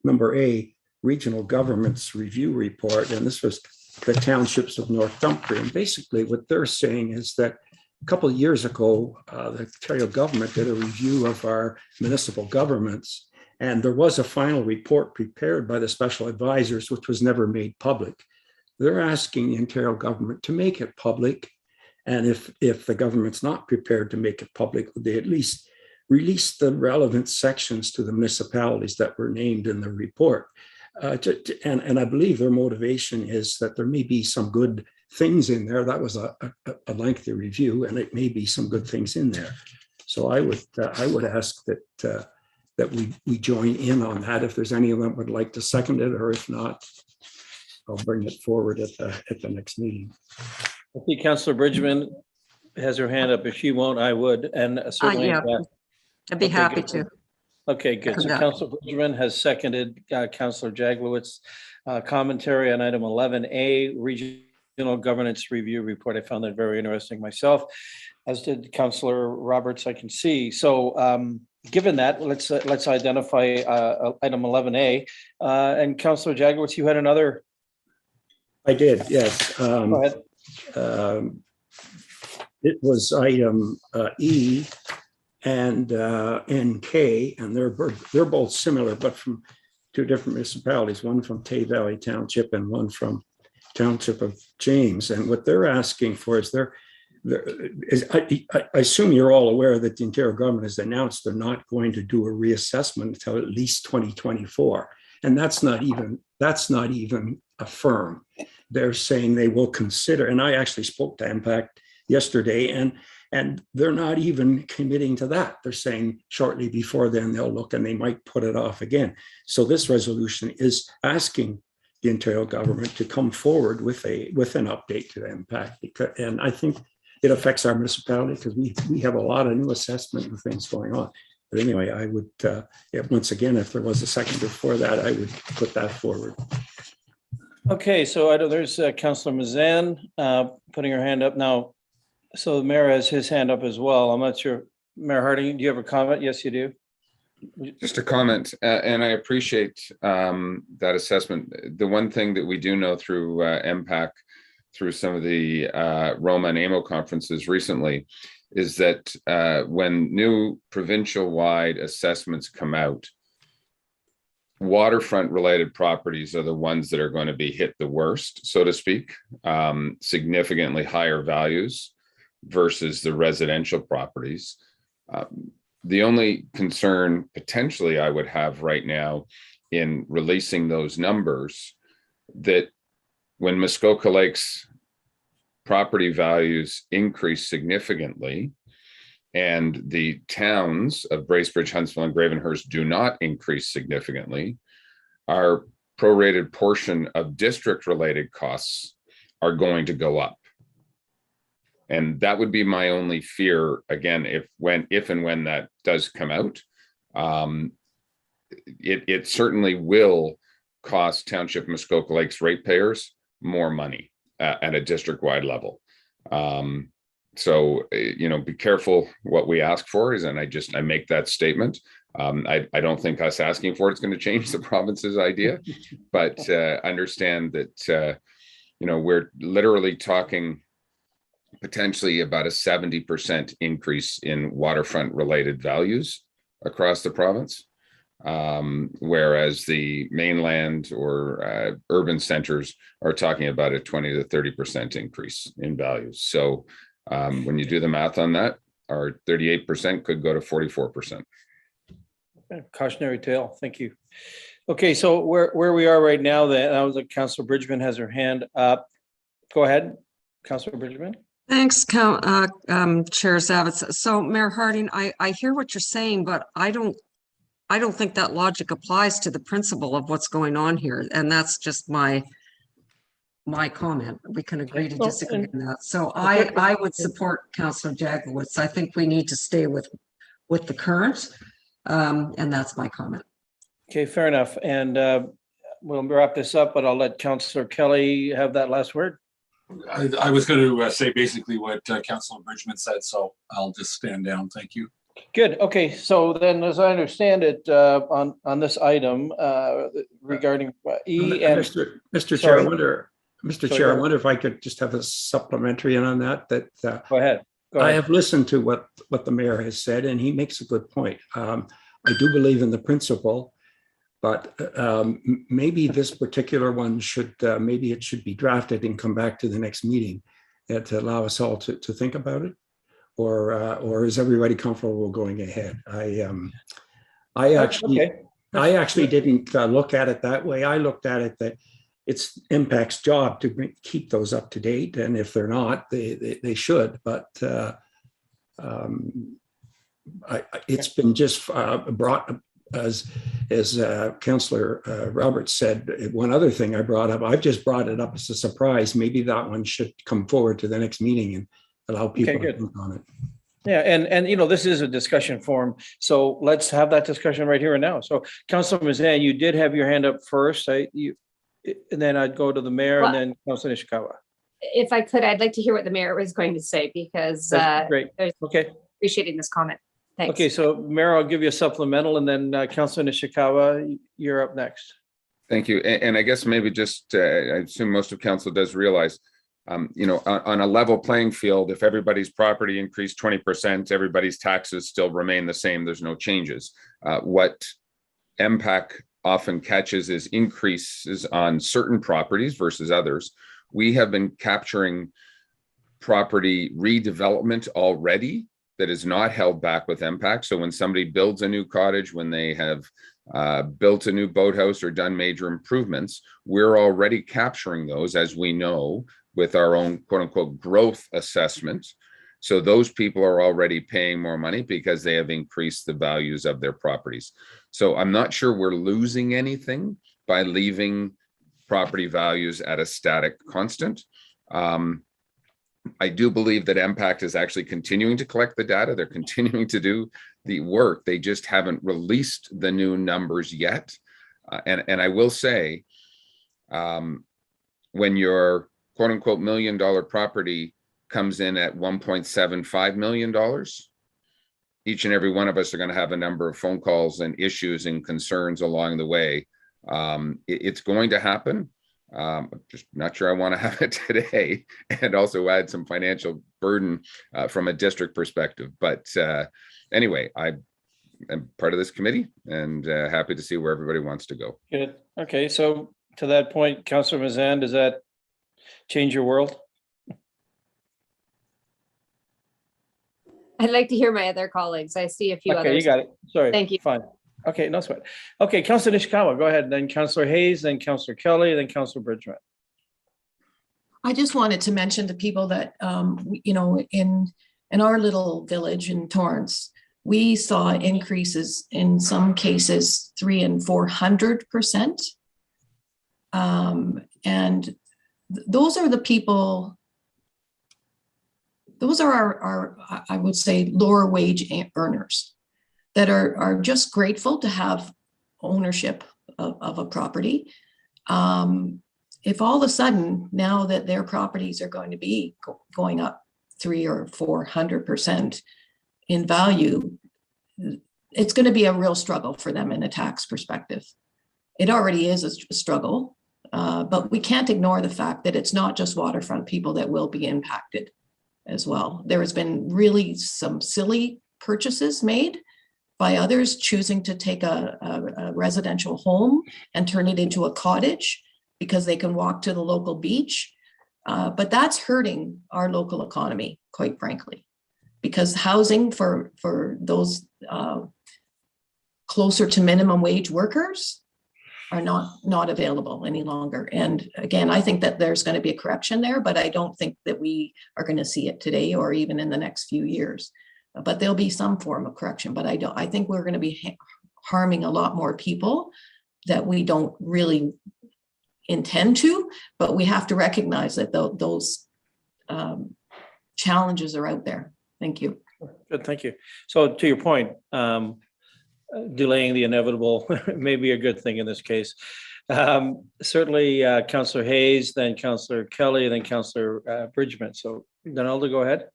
number A, Regional Government's Review Report, and this was the townships of North Dumfries. And basically what they're saying is that a couple of years ago, the Ontario government did a review of our municipal governments, and there was a final report prepared by the special advisors, which was never made public. They're asking the Ontario government to make it public. And if the government's not prepared to make it public, they at least release the relevant sections to the municipalities that were named in the report. And I believe their motivation is that there may be some good things in there. That was a lengthy review, and it may be some good things in there. So I would ask that we join in on that. If there's any of them would like to second it, or if not, I'll bring it forward at the next meeting. I think Councillor Bridgman has her hand up. If she won't, I would. And certainly. Yeah, I'd be happy to. Okay, good. So Councillor Bridgman has seconded Councillor Jaglowitz's commentary on item 11A, Regional Governance Review Report. I found that very interesting myself, as did Councillor Roberts, I can see. So given that, let's identify item 11A. And Councillor Jaglowitz, you had another. I did, yes. Go ahead. It was item E and K, and they're both similar, but from 2 different municipalities, one from Tay Valley Township and one from Township of James. And what they're asking for is I assume you're all aware that the Ontario government has announced they're not going to do a reassessment until at least 2024. And that's not even a firm. They're saying they will consider, and I actually spoke to Impact yesterday, and they're not even committing to that. They're saying shortly before then they'll look and they might put it off again. So this resolution is asking the Ontario government to come forward with an update to the Impact, and I think it affects our municipality because we have a lot of new assessment and things going on. But anyway, I would, once again, if there was a second before that, I would put that forward. Okay, so there's Councillor Mazan putting her hand up now. So the mayor has his hand up as well. I'm not sure. Mayor Harding, do you have a comment? Yes, you do. Just a comment, and I appreciate that assessment. The one thing that we do know through MPAC, through some of the Roma and AMO conferences recently, is that when new provincial-wide assessments come out, waterfront related properties are the ones that are going to be hit the worst, so to speak, significantly higher values versus the residential properties. The only concern potentially I would have right now in releasing those numbers, that when Muskoka Lake's property values increase significantly and the towns of Bracebridge, Huntsville, and Gravenhurst do not increase significantly, our prorated portion of district related costs are going to go up. And that would be my only fear, again, if and when that does come out. It certainly will cost Township Muskoka Lakes ratepayers more money at a district-wide level. So, be careful what we ask for and I make that statement. I don't think us asking for it's going to change the province's idea, but understand that, we're literally talking potentially about a 70% increase in waterfront related values across the province. Whereas the mainland or urban centers are talking about a 20 to 30% increase in values. So when you do the math on that, our 38% could go to 44%. Cautionary tale. Thank you. Okay, so where we are right now, that was like Councilor Bridgman has her hand up. Go ahead, Councilor Bridgman. Thanks, Chair Zavitz. So Mayor Harding, I hear what you're saying, but I don't think that logic applies to the principle of what's going on here. And that's just my comment. We can agree to disagree on that. So I would support Councilor Jagowitz. I think we need to stay with the current, and that's my comment. Okay, fair enough. And we'll wrap this up, but I'll let Councilor Kelly have that last word. I was going to say basically what Councilor Bridgman said, so I'll just stand down. Thank you. Good. Okay. So then, as I understand it, on this item regarding E and Mr. Chair, I wonder if I could just have a supplementary on that. Go ahead. I have listened to what the mayor has said, and he makes a good point. I do believe in the principle, but maybe this particular one should be drafted and come back to the next meeting to allow us all to think about it. Or is everybody comfortable going ahead? I actually didn't look at it that way. I looked at it that it's Impact's job to keep those up to date, and if they're not, they should. But it's been just brought as Councillor Roberts said. One other thing I brought up, I've just brought it up as a surprise. Maybe that one should come forward to the next meeting and allow people to think on it. Yeah, and this is a discussion forum, so let's have that discussion right here and now. So, Councilor Mazan, you did have your hand up first, and then I'd go to the mayor, and then Councilor Nishikawa. If I could, I'd like to hear what the mayor was going to say, because great. Okay, appreciating this comment. Thanks. Okay, so Mayor, I'll give you a supplemental, and then Councilor Nishikawa, you're up next. Thank you. And I guess maybe just, I assume most of council does realize, on a level playing field, if everybody's property increased 20%, everybody's taxes still remain the same. There's no changes. What MPAC often catches is increases on certain properties versus others. We have been capturing property redevelopment already that is not held back with MPAC. So when somebody builds a new cottage, when they have built a new boathouse or done major improvements, we're already capturing those, as we know, with our own quote unquote growth assessment. So those people are already paying more money because they have increased the values of their properties. So I'm not sure we're losing anything by leaving property values at a static constant. I do believe that MPAC is actually continuing to collect the data. They're continuing to do the work. They just haven't released the new numbers yet. And I will say, when your quote unquote $1 million property comes in at $1.75 million, each and every one of us are going to have a number of phone calls and issues and concerns along the way. It's going to happen. Just not sure I want to have it today, and also add some financial burden from a district perspective. But anyway, I am part of this committee and happy to see where everybody wants to go. Good. Okay, so to that point, Councilor Mazan, does that change your world? I'd like to hear my other colleagues. I see a few others. Okay, you got it. Sorry. Thank you. Fine. Okay, no sweat. Okay, Councilor Nishikawa, go ahead. Then Councilor Hayes, then Councilor Kelly, then Councilor Bridgman. I just wanted to mention to people that, in our little village in Torrance, we saw increases in some cases 300% and 400%. And those are the people those are I would say, lower wage earners that are just grateful to have ownership of a property. If all of a sudden, now that their properties are going to be going up 300 or 400% in value, it's going to be a real struggle for them in a tax perspective. It already is a struggle, but we can't ignore the fact that it's not just waterfront people that will be impacted as well. There has been really some silly purchases made by others choosing to take a residential home and turn it into a cottage because they can walk to the local beach. But that's hurting our local economy, quite frankly, because housing for those closer to minimum wage workers are not available any longer. And again, I think that there's going to be a correction there, but I don't think that we are going to see it today or even in the next few years. But there'll be some form of correction. But I think we're going to be harming a lot more people that we don't really intend to, but we have to recognize that those challenges are out there. Thank you. Good, thank you. So to your point, delaying the inevitable may be a good thing in this case. Certainly, Councillor Hayes, then Councillor Kelly, then Councillor Bridgman. So Donalda, go ahead.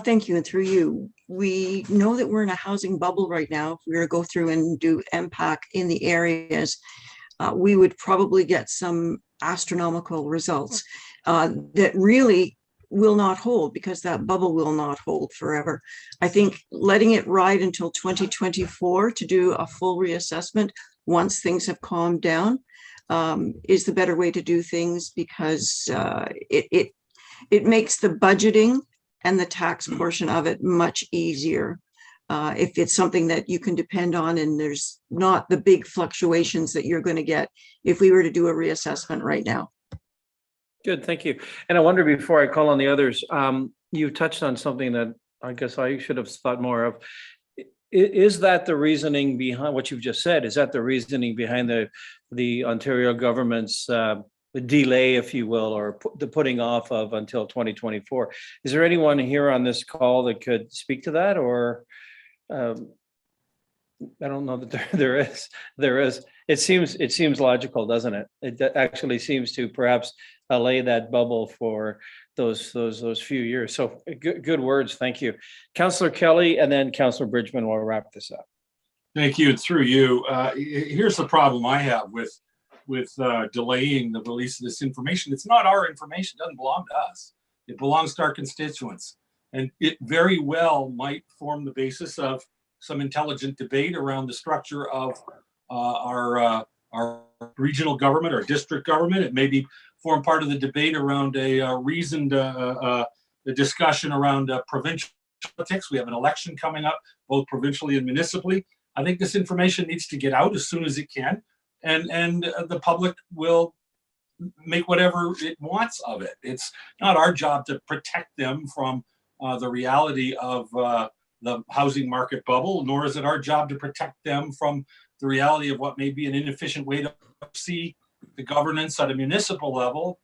Thank you. And through you, we know that we're in a housing bubble right now. If we were to go through and do MPAC in the areas, we would probably get some astronomical results that really will not hold, because that bubble will not hold forever. I think letting it ride until 2024 to do a full reassessment once things have calmed down is the better way to do things, because it makes the budgeting and the tax portion of it much easier. If it's something that you can depend on and there's not the big fluctuations that you're going to get if we were to do a reassessment right now. Good, thank you. And I wonder, before I call on the others, you touched on something that I guess I should have thought more of. Is that the reasoning behind what you've just said? Is that the reasoning behind the Ontario government's delay, if you will, or the putting off of until 2024? Is there anyone here on this call that could speak to that? Or I don't know that there is. It seems logical, doesn't it? It actually seems to perhaps allay that bubble for those few years. So good words. Thank you. Councillor Kelly, and then Councillor Bridgman will wrap this up. Thank you. And through you, here's the problem I have with delaying the release of this information. It's not our information. It doesn't belong to us. It belongs to our constituents. And it very well might form the basis of some intelligent debate around the structure of our regional government or district government. It may form part of the debate around a reasoned discussion around provincial politics. We have an election coming up, both provincially and municipally. I think this information needs to get out as soon as it can, and the public will make whatever it wants of it. It's not our job to protect them from the reality of the housing market bubble, nor is it our job to protect them from the reality of what may be an inefficient way to see the governance at a municipal level,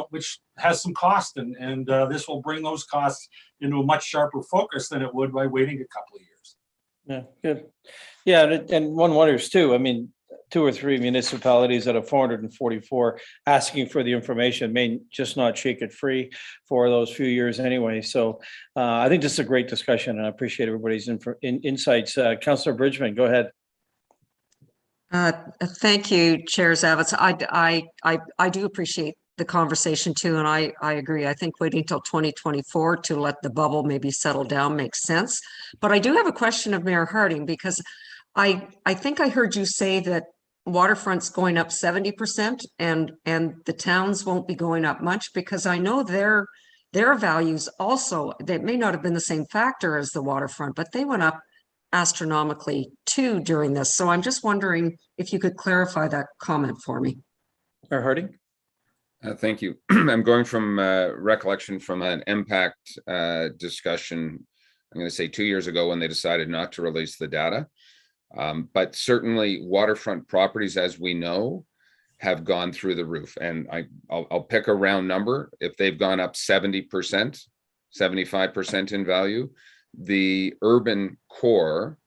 which has some cost, and this will bring those costs into a much sharper focus than it would by waiting a couple of years. Yeah, good. Yeah, and one wonders too. I mean, 2 or 3 municipalities out of 444 asking for the information may just not shake it free for those few years anyway. So I think this is a great discussion, and I appreciate everybody's insights. Councillor Bridgman, go ahead. Thank you, Chair Zavitz. I do appreciate the conversation too, and I agree. I think waiting till 2024 to let the bubble maybe settle down makes sense. But I do have a question of Mayor Harding, because I think I heard you say that waterfront's going up 70% and the towns won't be going up much, because I know their values also, they may not have been the same factor as the waterfront, but they went up astronomically too during this. So I'm just wondering if you could clarify that comment for me. Mayor Harding? Thank you. I'm going from recollection from an impact discussion, I'm going to say 2 years ago, when they decided not to release the data. But certainly waterfront properties, as we know, have gone through the roof. And I'll pick a round number. If they've gone up 70%, 75% in value, the urban core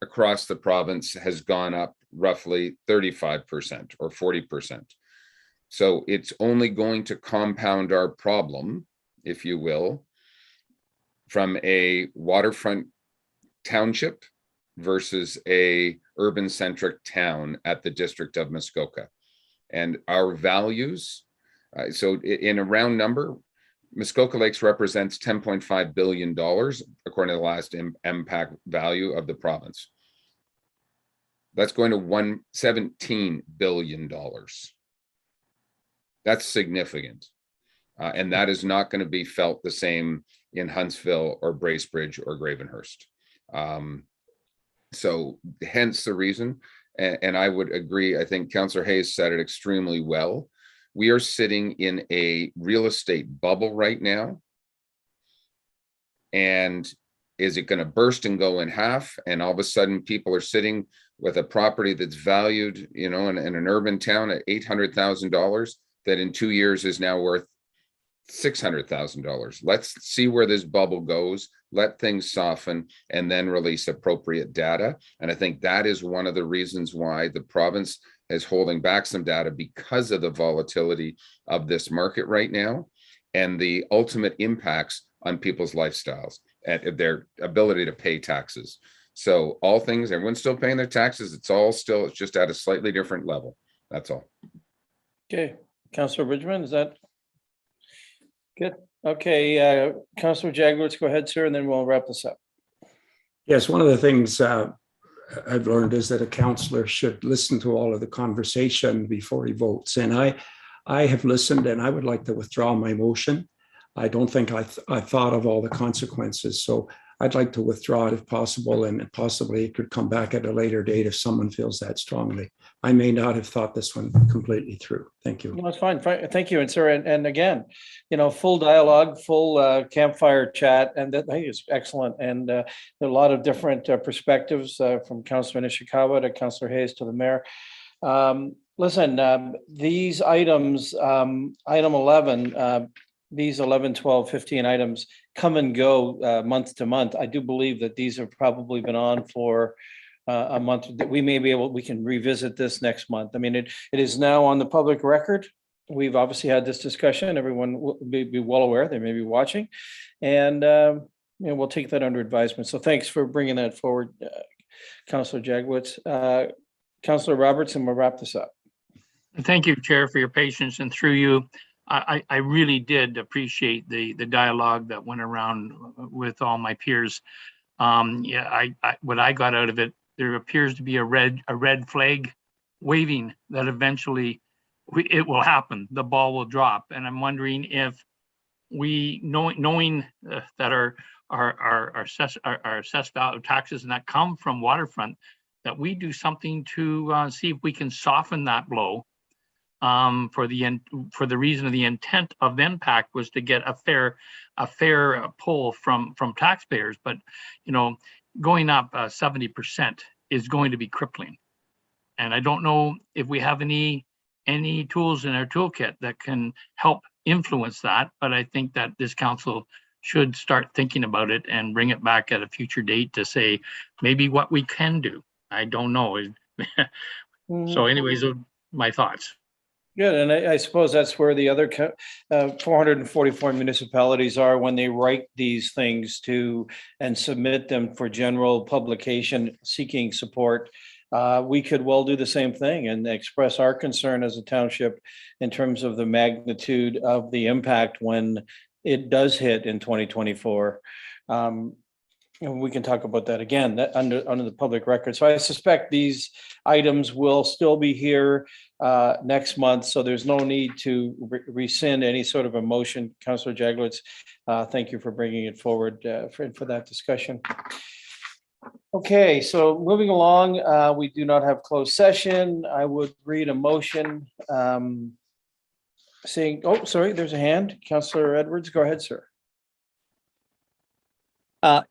across the province has gone up roughly 35% or 40%. So it's only going to compound our problem, if you will, from a waterfront township versus a urban centric town at the district of Muskoka. And our values, so in a round number, Muskoka Lakes represents $10.5 billion, according to the last impact value of the province. That's going to $17 billion. That's significant. And that is not going to be felt the same in Huntsville or Bracebridge or Gravenhurst. So hence the reason, and I would agree, I think Councillor Hayes said it extremely well. We are sitting in a real estate bubble right now. And is it going to burst and go in half? And all of a sudden people are sitting with a property that's valued, you know, in an urban town at $800,000 that in 2 years is now worth $600,000. Let's see where this bubble goes, let things soften, and then release appropriate data. And I think that is one of the reasons why the province is holding back some data, because of the volatility of this market right now and the ultimate impacts on people's lifestyles and their ability to pay taxes. So all things, everyone's still paying their taxes. It's just at a slightly different level. That's all. Okay, Councillor Bridgman, is that good? Okay, Councillor Jagowitz, go ahead, sir, and then we'll wrap this up. Yes, one of the things I've learned is that a councillor should listen to all of the conversation before he votes. And I have listened, and I would like to withdraw my motion. I don't think I thought of all the consequences. So I'd like to withdraw it if possible, and possibly it could come back at a later date if someone feels that strongly. I may not have thought this one completely through. Thank you. No, that's fine. Thank you. And sir, and again, you know, full dialogue, full campfire chat, and that I think is excellent. And there are a lot of different perspectives from Councillor Nishikawa to Councillor Hayes to the mayor. Listen, these items, item 11, these 11, 12, 15 items come and go month to month. I do believe that these have probably been on for a month. We can revisit this next month. I mean, it is now on the public record. We've obviously had this discussion. Everyone will be well aware. They may be watching, and you know, we'll take that under advisement. So thanks for bringing that forward, Councillor Jagowitz. Councillor Roberts, and we'll wrap this up. Thank you, Chair, for your patience, and through you, I really did appreciate the dialogue that went around with all my peers. Yeah, what I got out of it, there appears to be a red flag waving that eventually it will happen. The ball will drop, and I'm wondering if we, knowing that our assessed value taxes and that come from waterfront, that we do something to see if we can soften that blow. For the reason of the intent of the impact was to get a fair pull from taxpayers, but you know, going up 70% is going to be crippling, and I don't know if we have any tools in our toolkit that can help influence that. But I think that this council should start thinking about it and bring it back at a future date to say maybe what we can do. I don't know. So, anyways, my thoughts. Good, and I suppose that's where the other 444 municipalities are when they write these things to and submit them for general publication seeking support. We could well do the same thing and express our concern as a township in terms of the magnitude of the impact when it does hit in 2024. And we can talk about that again under the public record. So I suspect these items will still be here next month. So there's no need to rescind any sort of a motion. Councillor Jagowitz, thank you for bringing it forward for that discussion. Okay, so moving along, we do not have closed session. I would read a motion saying, oh, sorry, there's a hand. Councillor Edwards, go ahead, sir.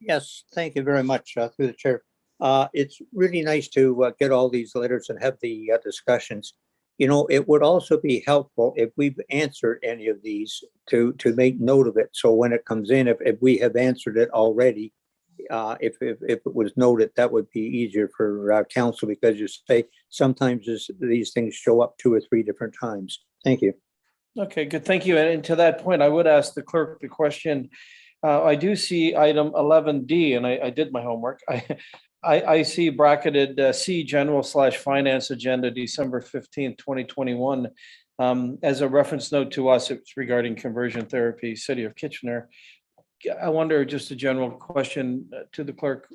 Yes, thank you very much, through the chair. It's really nice to get all these letters and have the discussions. it would also be helpful if we've answered any of these to make note of it. So when it comes in, if we have answered it already, if it was noted, that would be easier for council, because you say sometimes these things show up 2 or 3 different times. Thank you. Okay, good. Thank you. And to that point, I would ask the clerk the question. I do see item 11D, and I did my homework. I see bracketed C, general/finance agenda, December 15th, 2021. As a reference note to us, it's regarding conversion therapy, City of Kitchener. I wonder, just a general question to the clerk,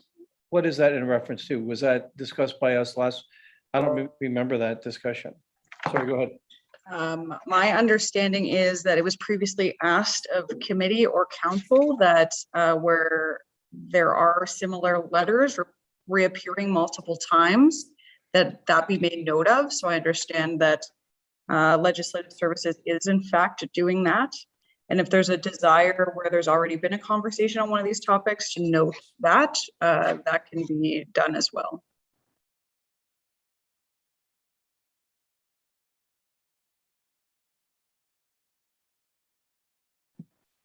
what is that in reference to? Was that discussed by us last? I don't remember that discussion. Sorry, go ahead. My understanding is that it was previously asked of committee or council that where there are similar letters reappearing multiple times, that be made note of. So I understand that Legislative Services is in fact doing that. And if there's a desire where there's already been a conversation on one of these topics to note that, that can be done as well.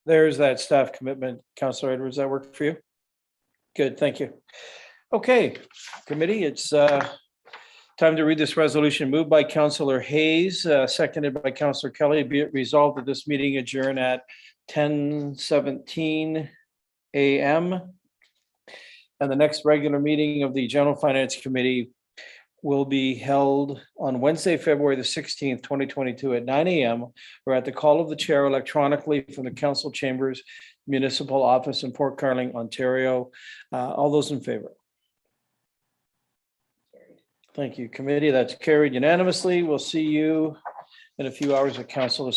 There's that staff commitment. Councillor Edwards, that work for you? Good, thank you. Okay, committee, it's time to read this resolution. Moved by Councillor Hayes, seconded by Councillor Kelly. Be it resolved that this meeting adjourn at 10:17 a.m. And the next regular meeting of the General Finance Committee will be held on Wednesday, February the 16th, 2022 at 9 a.m. or at the call of the chair electronically from the council chambers, municipal office in Port Carling, Ontario. All those in favor? Thank you, committee. That's carried unanimously. We'll see you in a few hours at council.